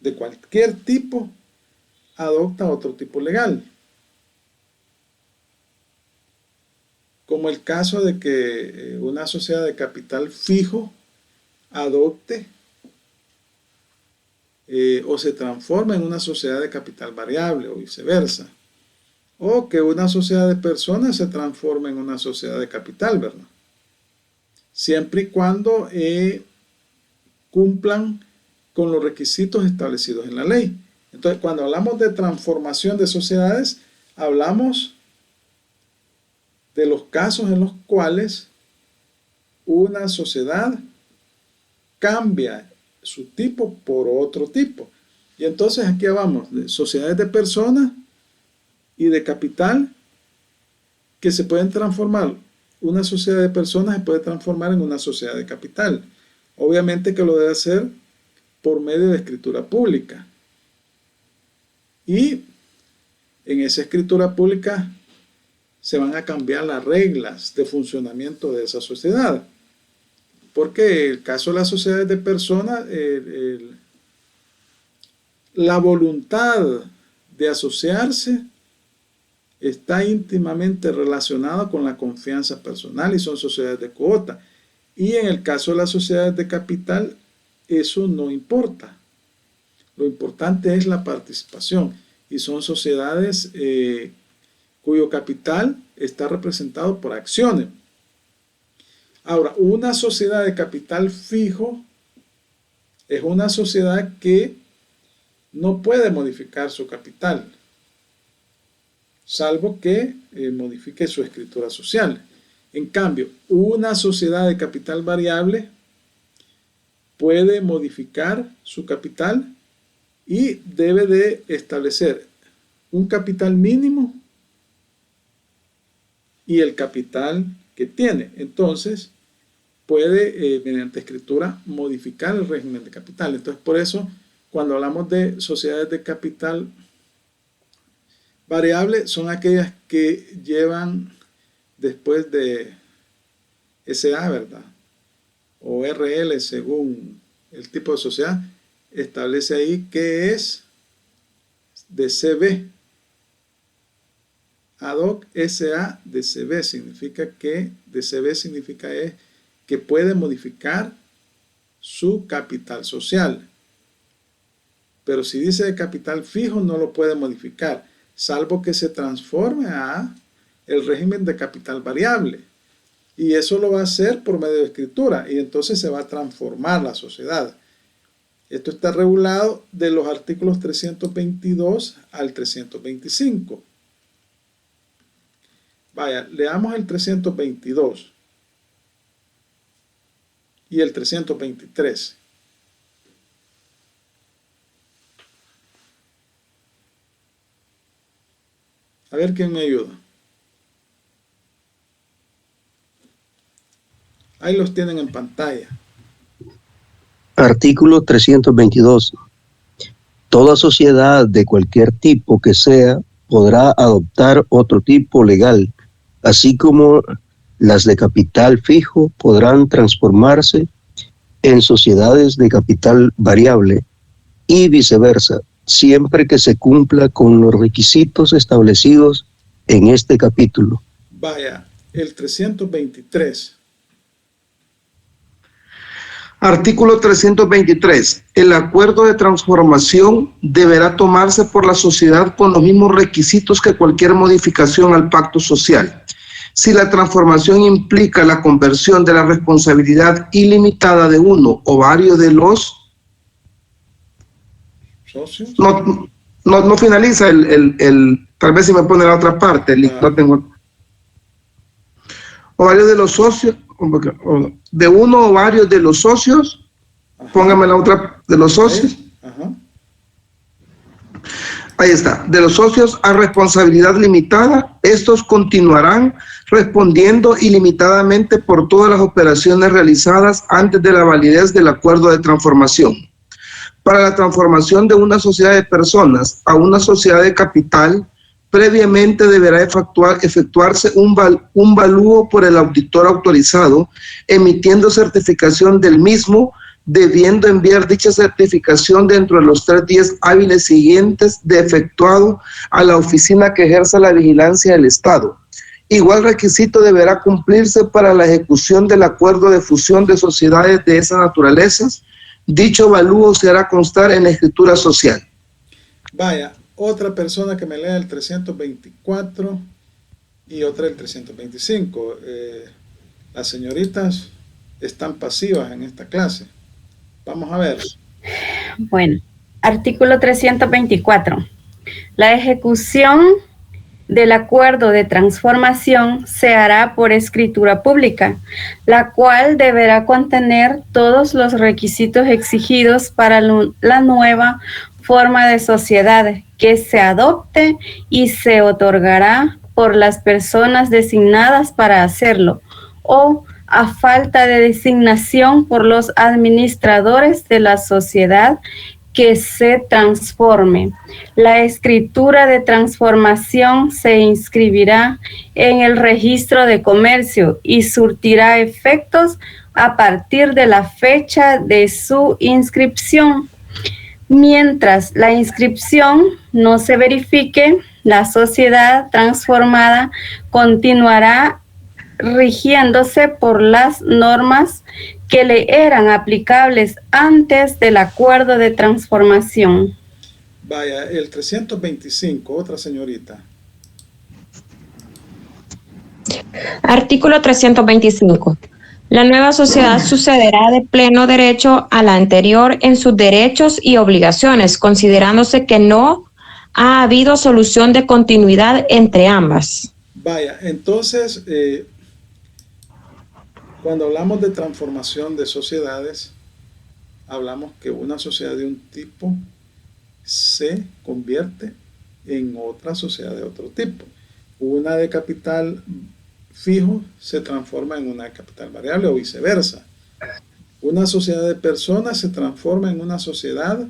de cualquier tipo, adopta otro tipo legal. Como el caso de que una sociedad de capital fijo adopte o se transforma en una sociedad de capital variable o viceversa. O que una sociedad de personas se transforme en una sociedad de capital, ¿verdad? Siempre y cuando cumplan con los requisitos establecidos en la ley. Entonces, cuando hablamos de transformación de sociedades, hablamos de los casos en los cuales una sociedad cambia su tipo por otro tipo. Y entonces aquí hablamos de sociedades de personas y de capital que se pueden transformar. Una sociedad de personas se puede transformar en una sociedad de capital. Obviamente que lo debe hacer por medio de escritura pública. Y en esa escritura pública se van a cambiar las reglas de funcionamiento de esa sociedad. Porque el caso de las sociedades de personas, la voluntad de asociarse está íntimamente relacionada con la confianza personal y son sociedades de cuota. Y en el caso de las sociedades de capital, eso no importa. Lo importante es la participación y son sociedades cuyo capital está representado por acciones. Ahora, una sociedad de capital fijo es una sociedad que no puede modificar su capital, salvo que modifique su escritura social. En cambio, una sociedad de capital variable puede modificar su capital y debe de establecer un capital mínimo y el capital que tiene. Entonces, puede, mediante escritura, modificar el régimen de capital. Entonces, por eso, cuando hablamos de sociedades de capital variable, son aquellas que llevan después de SA, ¿verdad? O RL, según el tipo de sociedad, establece ahí que es de CB. Ad hoc SA de CB significa que, de CB significa que puede modificar su capital social. Pero si dice de capital fijo, no lo puede modificar, salvo que se transforme a el régimen de capital variable. Y eso lo va a hacer por medio de escritura. Y entonces se va a transformar la sociedad. Esto está regulado de los artículos 322 al 325. Vaya, leamos el 322 y el 323. A ver quién me ayuda. Ahí los tienen en pantalla. Artículo 322. Toda sociedad de cualquier tipo que sea podrá adoptar otro tipo legal, así como las de capital fijo podrán transformarse en sociedades de capital variable y viceversa, siempre que se cumpla con los requisitos establecidos en este capítulo. Vaya, el 323. Artículo 323. El acuerdo de transformación deberá tomarse por la sociedad con los mismos requisitos que cualquier modificación al pacto social. Si la transformación implica la conversión de la responsabilidad ilimitada de uno o varios de los socios. No finaliza tal vez si me pone la otra parte, no tengo. O varios de los socios, de uno o varios de los socios, ajá. Póngame la otra, de los socios. Ajá. Ahí está, de los socios a responsabilidad limitada, estos continuarán respondiendo ilimitadamente por todas las operaciones realizadas antes de la validez del acuerdo de transformación. Para la transformación de una sociedad de personas a una sociedad de capital, previamente deberá efectuarse un valúo por el auditor autorizado, emitiendo certificación del mismo, debiendo enviar dicha certificación dentro de los 3 días hábiles siguientes de efectuado a la oficina que ejerza la vigilancia del Estado. Igual requisito deberá cumplirse para la ejecución del acuerdo de fusión de sociedades de esas naturalezas. Dicho valúo se hará constar en la escritura social. Vaya, otra persona que me lea el 324 y otra el 325. Las señoritas están pasivas en esta clase. Vamos a ver. Bueno, artículo 324. La ejecución del acuerdo de transformación se hará por escritura pública, la cual deberá contener todos los requisitos exigidos para la nueva forma de sociedad que se adopte y se otorgará por las personas designadas para hacerlo o a falta de designación por los administradores de la sociedad que se transforme. La escritura de transformación se inscribirá en el registro de comercio y surtirá efectos a partir de la fecha de su inscripción. Mientras la inscripción no se verifique, la sociedad transformada continuará rigiéndose por las normas que le eran aplicables antes del acuerdo de transformación. Vaya, el 325, otra señorita. Artículo 325. La nueva sociedad sucederá de pleno derecho a la anterior en sus derechos y obligaciones, considerándose que no ha habido solución de continuidad entre ambas. Vaya, entonces, cuando hablamos de transformación de sociedades, hablamos que una sociedad de un tipo se convierte en otra sociedad de otro tipo. Una de capital fijo se transforma en una de capital variable o viceversa. Una sociedad de personas se transforma en una sociedad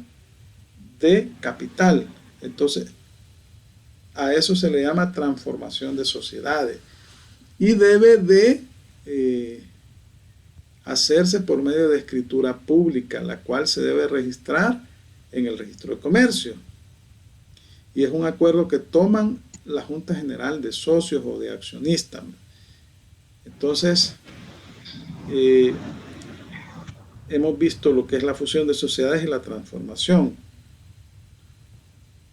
de capital. Entonces, a eso se le llama transformación de sociedades. Y debe de hacerse por medio de escritura pública, la cual se debe registrar en el registro de comercio. Y es un acuerdo que toman la Junta General de Socios o de Accionistas. Entonces, hemos visto lo que es la fusión de sociedades y la transformación.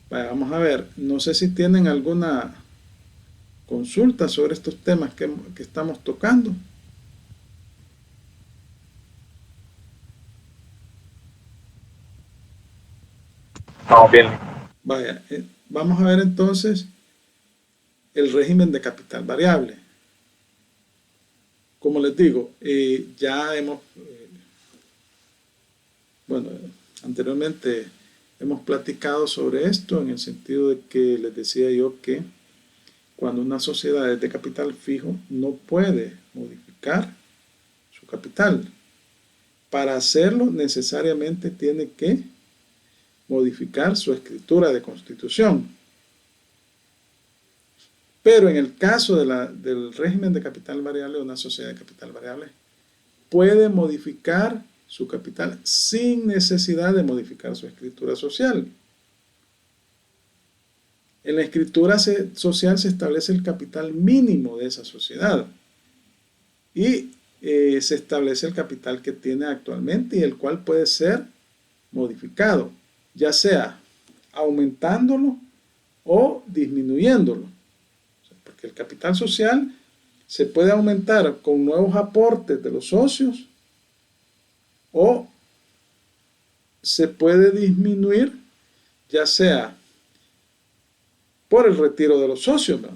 Vamos a ver, no sé si tienen alguna consulta sobre estos temas que estamos tocando. Vamos bien. Vaya, vamos a ver entonces el régimen de capital variable. Como les digo, ya hemos, bueno, anteriormente hemos platicado sobre esto en el sentido de que les decía yo que cuando una sociedad es de capital fijo no puede modificar su capital. Para hacerlo necesariamente tiene que modificar su escritura de constitución. Pero en el caso del régimen de capital variable, una sociedad de capital variable puede modificar su capital sin necesidad de modificar su escritura social. En la escritura social se establece el capital mínimo de esa sociedad y se establece el capital que tiene actualmente y el cual puede ser modificado, ya sea aumentándolo o disminuyéndolo. Porque el capital social se puede aumentar con nuevos aportes de los socios o se puede disminuir ya sea por el retiro de los socios, ¿no?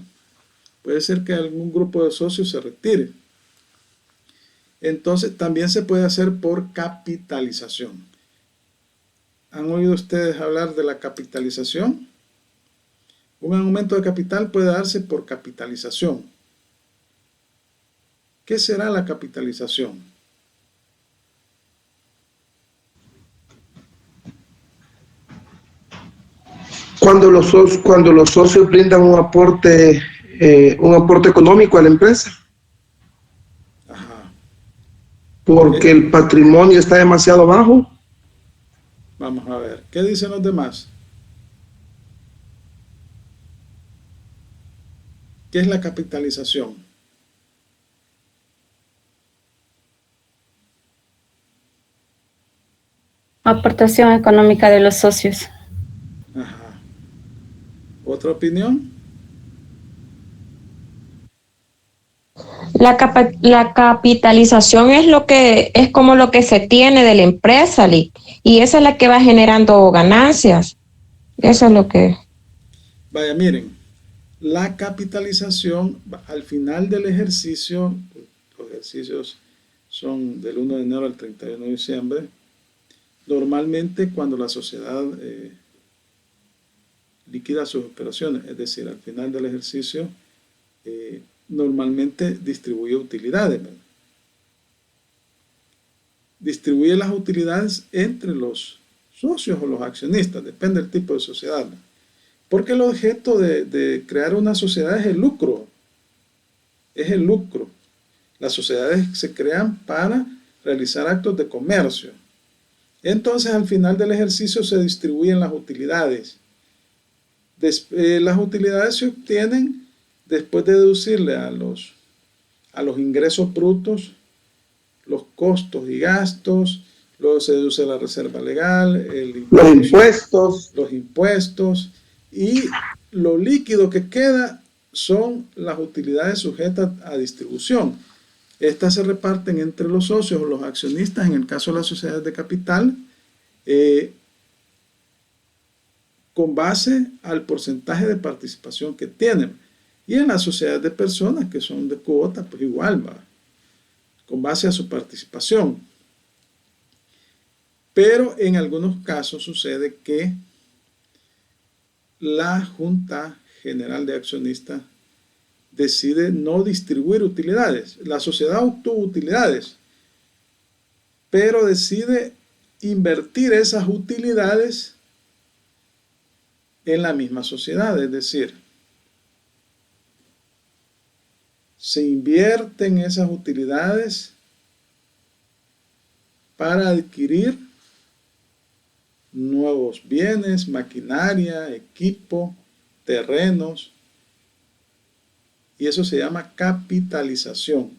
Puede ser que algún grupo de socios se retire. Entonces también se puede hacer por capitalización. ¿Han oído ustedes hablar de la capitalización? Un aumento de capital puede darse por capitalización. ¿Qué será la capitalización? Cuando los socios brindan un aporte económico a la empresa. Ajá. Porque el patrimonio está demasiado bajo. Vamos a ver, ¿qué dicen los demás? ¿Qué es la capitalización? Aportación económica de los socios. Ajá. ¿Otra opinión? La capitalización es como lo que se tiene de la empresa, y esa es la que va generando ganancias. Eso es lo que... Vaya, miren, la capitalización al final del ejercicio, los ejercicios son del 1 de enero al 31 de diciembre, normalmente cuando la sociedad liquida sus operaciones, es decir, al final del ejercicio, normalmente distribuye utilidades, ¿verdad? Distribuye las utilidades entre los socios o los accionistas, depende del tipo de sociedad, ¿verdad? Porque el objeto de crear una sociedad es el lucro. Es el lucro. Las sociedades se crean para realizar actos de comercio. Entonces, al final del ejercicio se distribuyen las utilidades. Las utilidades se obtienen después de deducirle a los ingresos brutos los costos y gastos, luego se deduce la reserva legal, los impuestos, y lo líquido que queda son las utilidades sujetas a distribución. Estas se reparten entre los socios o los accionistas, en el caso de las sociedades de capital, con base al porcentaje de participación que tienen. Y en las sociedades de personas que son de cuota, pues igual va, con base a su participación. Pero en algunos casos sucede que la Junta General de Accionistas decide no distribuir utilidades. La sociedad obtuvo utilidades, pero decide invertir esas utilidades en la misma sociedad, es decir, se invierten esas utilidades para adquirir nuevos bienes, maquinaria, equipo, terrenos, y eso se llama capitalización.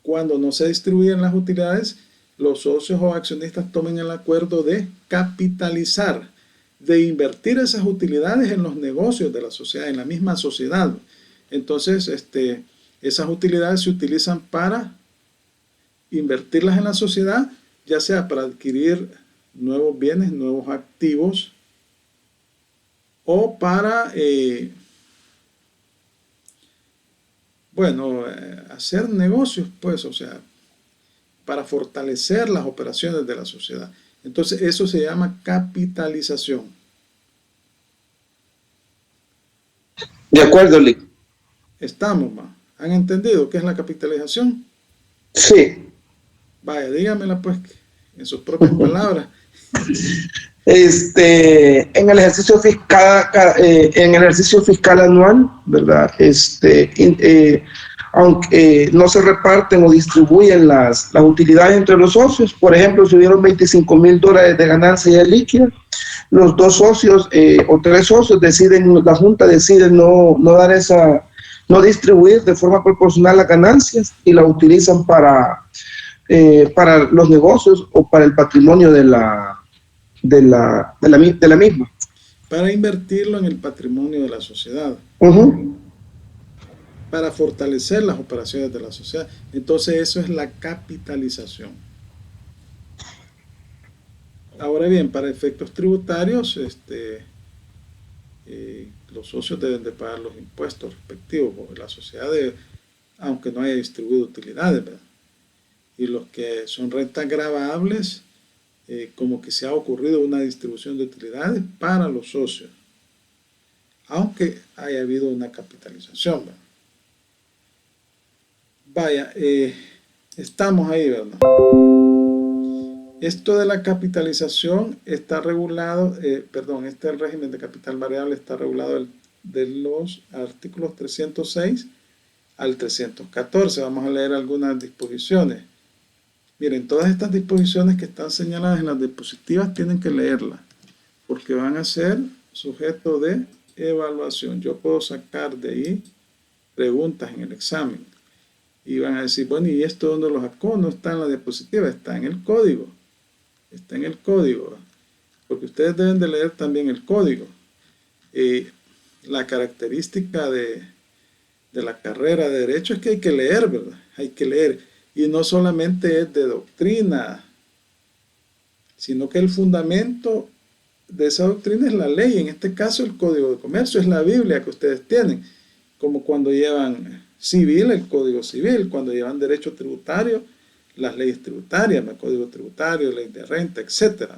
Cuando no se distribuyen las utilidades, los socios o accionistas toman el acuerdo de capitalizar, de invertir esas utilidades en los negocios de la sociedad, en la misma sociedad. Entonces, esas utilidades se utilizan para invertirlas en la sociedad, ya sea para adquirir nuevos bienes, nuevos activos, o para, hacer negocios, pues, o sea, para fortalecer las operaciones de la sociedad. Entonces, eso se llama capitalización. De acuerdo, Lee. Estamos, ma. ¿Han entendido qué es la capitalización? Sí. Vaya, dígamela pues en sus propias palabras. En el ejercicio fiscal anual, ¿verdad? Aunque no se reparten o distribuyen las utilidades entre los socios, por ejemplo, si hubieron $25,000 de ganancia ya líquida, los dos socios o tres socios la Junta decide no distribuir de forma proporcional las ganancias y la utilizan para los negocios o para el patrimonio de la misma. Para invertirlo en el patrimonio de la sociedad. Para fortalecer las operaciones de la sociedad. Entonces eso es la capitalización. Ahora bien, para efectos tributarios, los socios deben de pagar los impuestos respectivos, porque la sociedad aunque no haya distribuido utilidades, ¿verdad? Y los que son rentas gravables, como que se ha ocurrido una distribución de utilidades para los socios, aunque haya habido una capitalización, ¿verdad? Vaya, estamos ahí, ¿verdad? Esto de la capitalización está regulado, el régimen de capital variable está regulado de los artículos 306 al 314. Vamos a leer algunas disposiciones. Miren, todas estas disposiciones que están señaladas en las diapositivas tienen que leerlas, porque van a ser sujeto de evaluación. Yo puedo sacar de ahí preguntas en el examen y van a decir, bueno, ¿y esto dónde lo sacó? No está en la diapositiva, está en el código. Está en el código, porque ustedes deben de leer también el código. La característica de la carrera de Derecho es que hay que leer, ¿verdad? Hay que leer. Y no solamente es de doctrina, sino que el fundamento de esa doctrina es la ley. En este caso, el Código de Comercio es la Biblia que ustedes tienen, como cuando llevan civil, el Código Civil, cuando llevan derecho tributario, las leyes tributarias, el Código Tributario, ley de renta, etc.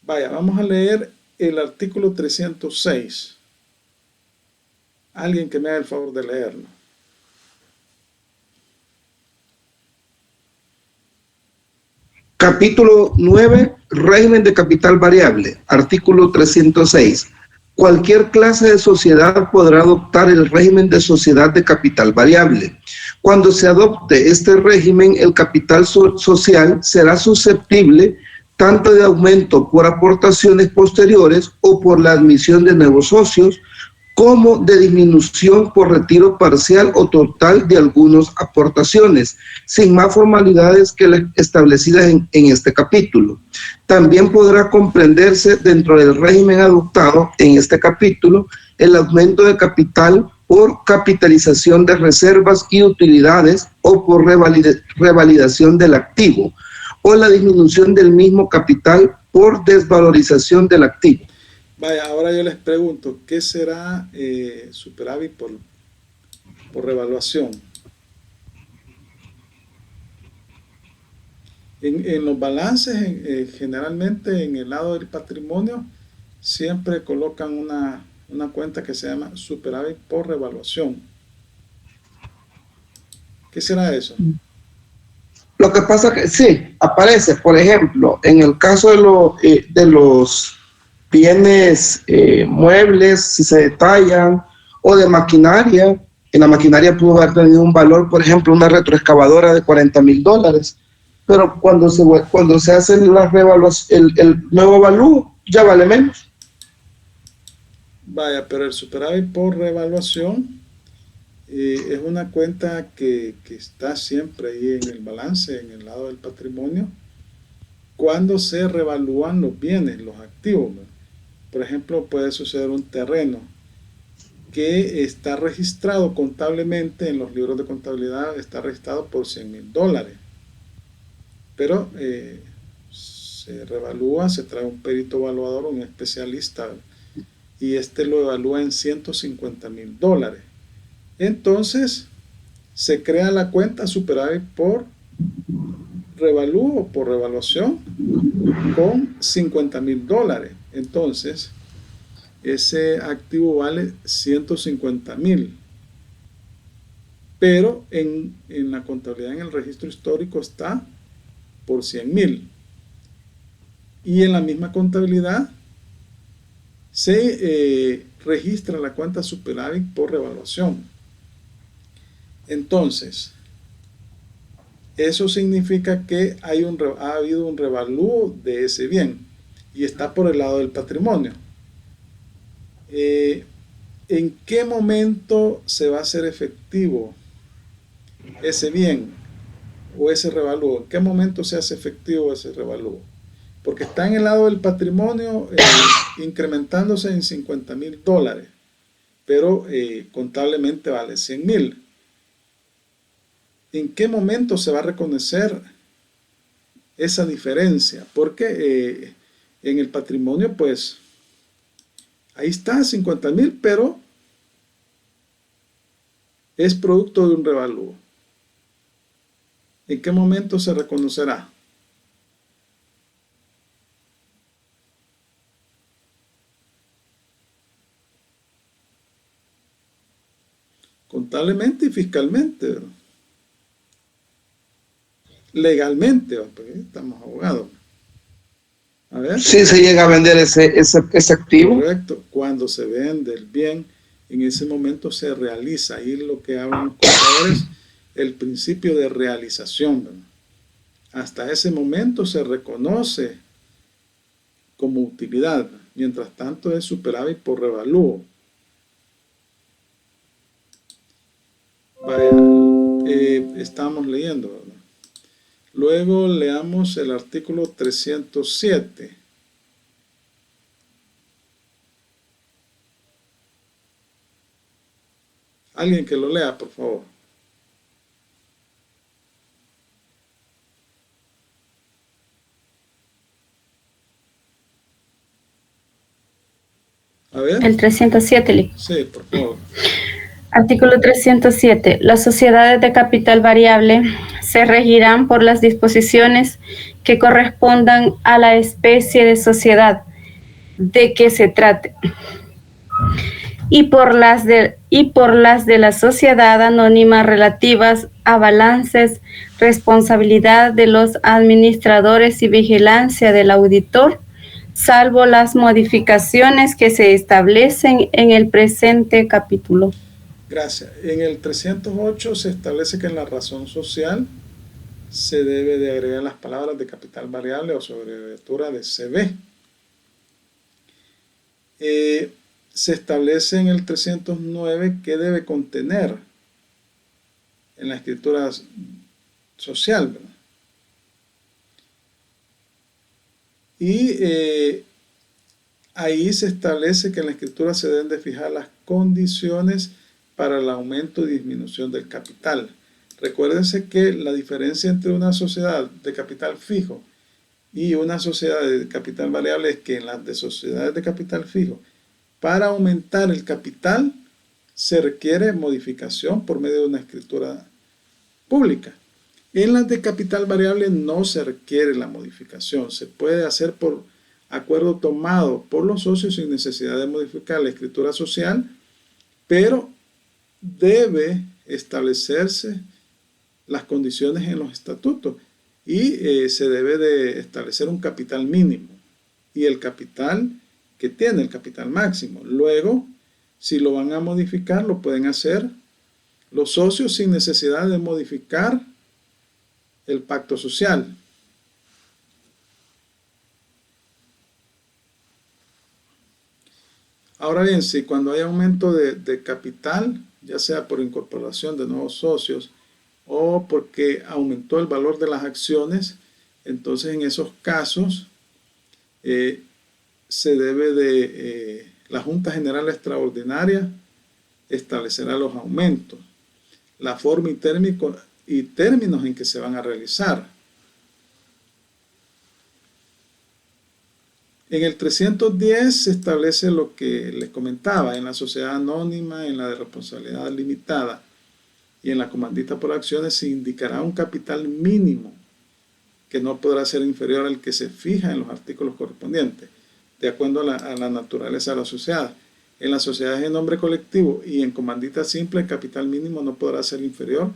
Vaya, vamos a leer el artículo 306. Alguien que me haga el favor de leerlo. Capítulo 9, régimen de capital variable, artículo 306. Cualquier clase de sociedad podrá adoptar el régimen de sociedad de capital variable. Cuando se adopte este régimen, el capital social será susceptible tanto de aumento por aportaciones posteriores o por la admisión de nuevos socios, como de disminución por retiro parcial o total de algunas aportaciones, sin más formalidades que las establecidas en este capítulo. También podrá comprenderse dentro del régimen adoptado en este capítulo el aumento de capital por capitalización de reservas y utilidades o por revalidación del activo, o la disminución del mismo capital por desvalorización del activo. Vaya, ahora yo les pregunto, ¿qué será superávit por revaluación? En los balances, generalmente en el lado del patrimonio, siempre colocan una cuenta que se llama superávit por revaluación. ¿Qué será eso? Lo que pasa es que sí, aparece, por ejemplo, en el caso de los bienes muebles, si se detallan, o de maquinaria. En la maquinaria pudo haber tenido un valor, por ejemplo, una retroexcavadora de $40,000, pero cuando se hace la revaluación, el nuevo valor ya vale menos. Vaya, pero el superávit por revaluación es una cuenta que está siempre ahí en el balance, en el lado del patrimonio, cuando se revalúan los bienes, los activos, ¿verdad? Por ejemplo, puede suceder un terreno que está registrado contablemente en los libros de contabilidad, está registrado por $100,000, pero se revalúa, se trae un perito evaluador, un especialista, y este lo evalúa en $150,000. Entonces, se crea la cuenta superávit por revalúo o por revaluación con $50,000. Entonces, ese activo vale 150,000. Pero en la contabilidad, en el registro histórico, está por 100,000. Y en la misma contabilidad se registra la cuenta superávit por revaluación. Entonces, eso significa que ha habido un revalúo de ese bien y está por el lado del patrimonio. ¿En qué momento se va a hacer efectivo ese bien o ese revalúo? ¿En qué momento se hace efectivo ese revalúo? Porque está en el lado del patrimonio incrementándose en $50,000, pero contablemente vale 100,000. ¿En qué momento se va a reconocer esa diferencia? Porque en el patrimonio, pues, ahí está 50,000, pero es producto de un revalúo. ¿En qué momento se reconocerá? Contablemente y fiscalmente, ¿verdad? Legalmente, porque estamos abogados. A ver. Sí, se llega a vender ese activo. Correcto. Cuando se vende el bien, en ese momento se realiza. Ahí lo que hablan los contadores, el principio de realización, ¿verdad? Hasta ese momento se reconoce como utilidad. Mientras tanto es superávit por revalúo. Vaya, estamos leyendo, ¿verdad? Luego leamos el artículo 307. Alguien que lo lea, por favor. A ver. El 307. Sí, por favor. Artículo 307. Las sociedades de capital variable se regirán por las disposiciones que correspondan a la especie de sociedad de que se trate y por las de la sociedad anónima relativas a balances, responsabilidad de los administradores y vigilancia del auditor, salvo las modificaciones que se establecen en el presente capítulo. Gracias. En el 308 se establece que en la razón social se debe de agregar las palabras de capital variable o su abreviatura de CB. Se establece en el 309 que debe contener en la escritura social, ¿verdad? Y ahí se establece que en la escritura se deben de fijar las condiciones para el aumento y disminución del capital. Recuérdense que la diferencia entre una sociedad de capital fijo y una sociedad de capital variable es que en las de sociedades de capital fijo, para aumentar el capital se requiere modificación por medio de una escritura pública. En las de capital variable no se requiere la modificación, se puede hacer por acuerdo tomado por los socios sin necesidad de modificar la escritura social, pero debe establecerse las condiciones en los estatutos y se debe de establecer un capital mínimo y el capital que tiene, el capital máximo. Luego, si lo van a modificar, lo pueden hacer los socios sin necesidad de modificar el pacto social. Ahora bien, si cuando hay aumento de capital, ya sea por incorporación de nuevos socios o porque aumentó el valor de las acciones, entonces en esos casos se debe de, la Junta General Extraordinaria establecerá los aumentos, la forma y términos en que se van a realizar. En el 310 se establece lo que les comentaba, en la sociedad anónima, en la de responsabilidad limitada y en la comandita por acciones se indicará un capital mínimo que no podrá ser inferior al que se fija en los artículos correspondientes, de acuerdo a la naturaleza de la sociedad. En las sociedades en nombre colectivo y en comandita simple, el capital mínimo no podrá ser inferior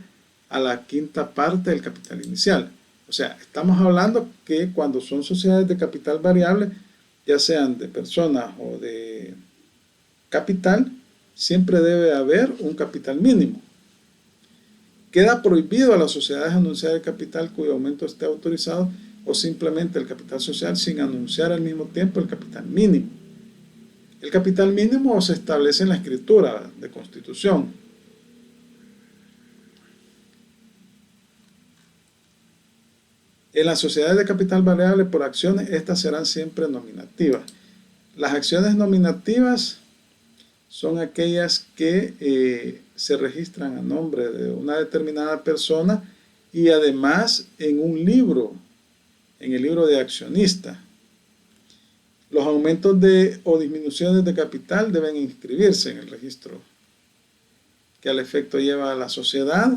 a la quinta parte del capital inicial. O sea, estamos hablando que cuando son sociedades de capital variable, ya sean de personas o de capital, siempre debe haber un capital mínimo. Queda prohibido a las sociedades anunciar el capital cuyo aumento esté autorizado o simplemente el capital social sin anunciar al mismo tiempo el capital mínimo. El capital mínimo se establece en la escritura de constitución. En las sociedades de capital variable por acciones, estas serán siempre nominativas. Las acciones nominativas son aquellas que se registran a nombre de una determinada persona y además en un libro, en el libro de accionista. Los aumentos o disminuciones de capital deben inscribirse en el registro que al efecto lleva a la sociedad.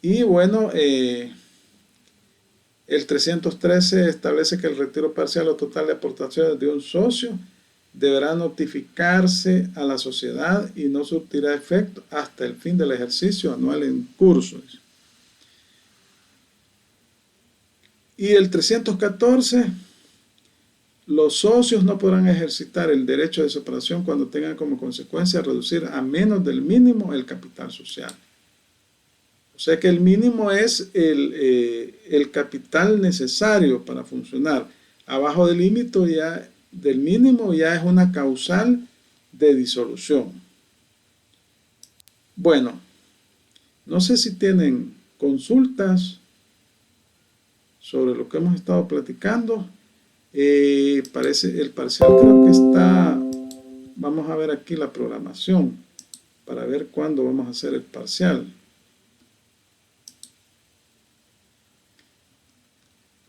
Y bueno, el 313 establece que el retiro parcial o total de aportaciones de un socio deberá notificarse a la sociedad y no surtirá efecto hasta el fin del ejercicio anual en curso. Y el 314, los socios no podrán ejercitar el derecho de separación cuando tengan como consecuencia reducir a menos del mínimo el capital social. O sea que el mínimo es el capital necesario para funcionar. Abajo del límite ya del mínimo ya es una causal de disolución. Bueno, no sé si tienen consultas sobre lo que hemos estado platicando. Parece el parcial creo que está, vamos a ver aquí la programación para ver cuándo vamos a hacer el parcial.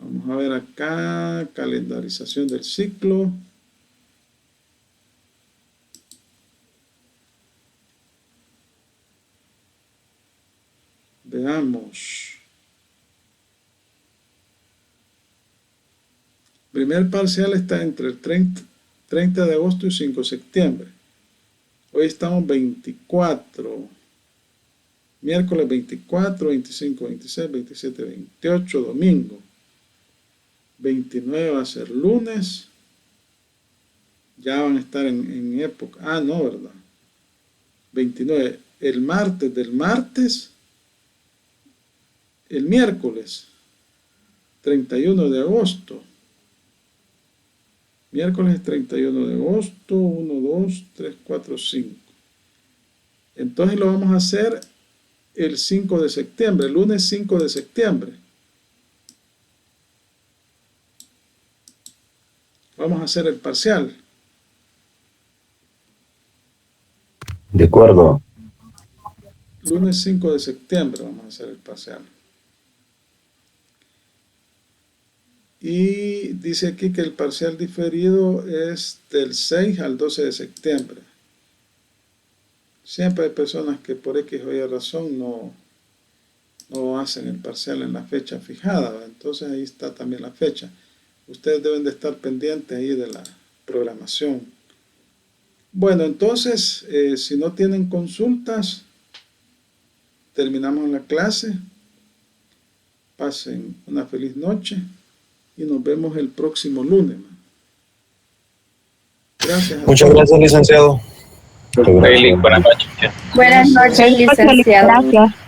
Vamos a ver acá, calendarización del ciclo. Veamos. Primer parcial está entre el 30 de agosto y 5 de septiembre. Hoy estamos 24. Miércoles 24, 25, 26, 27, 28, domingo. 29 va a ser lunes. Ya van a estar en época. Ah, no, ¿verdad? 29. El martes del martes. El miércoles 31 de agosto. Miércoles 31 de agosto. 1, 2, 3, 4, 5. Entonces lo vamos a hacer el 5 de septiembre. El lunes 5 de septiembre. Vamos a hacer el parcial. De acuerdo. Lunes 5 de septiembre vamos a hacer el parcial. Y dice aquí que el parcial diferido es del 6 al 12 de septiembre. Siempre hay personas que por X o Y razón no hacen el parcial en la fecha fijada, ¿verdad? Entonces ahí está también la fecha. Ustedes deben de estar pendientes ahí de la programación. Bueno, entonces, si no tienen consultas, terminamos la clase. Pasen una feliz noche y nos vemos el próximo lunes. Gracias. Muchas gracias, licenciado. Buenas noches. Buenas noches, licenciado. Gracias.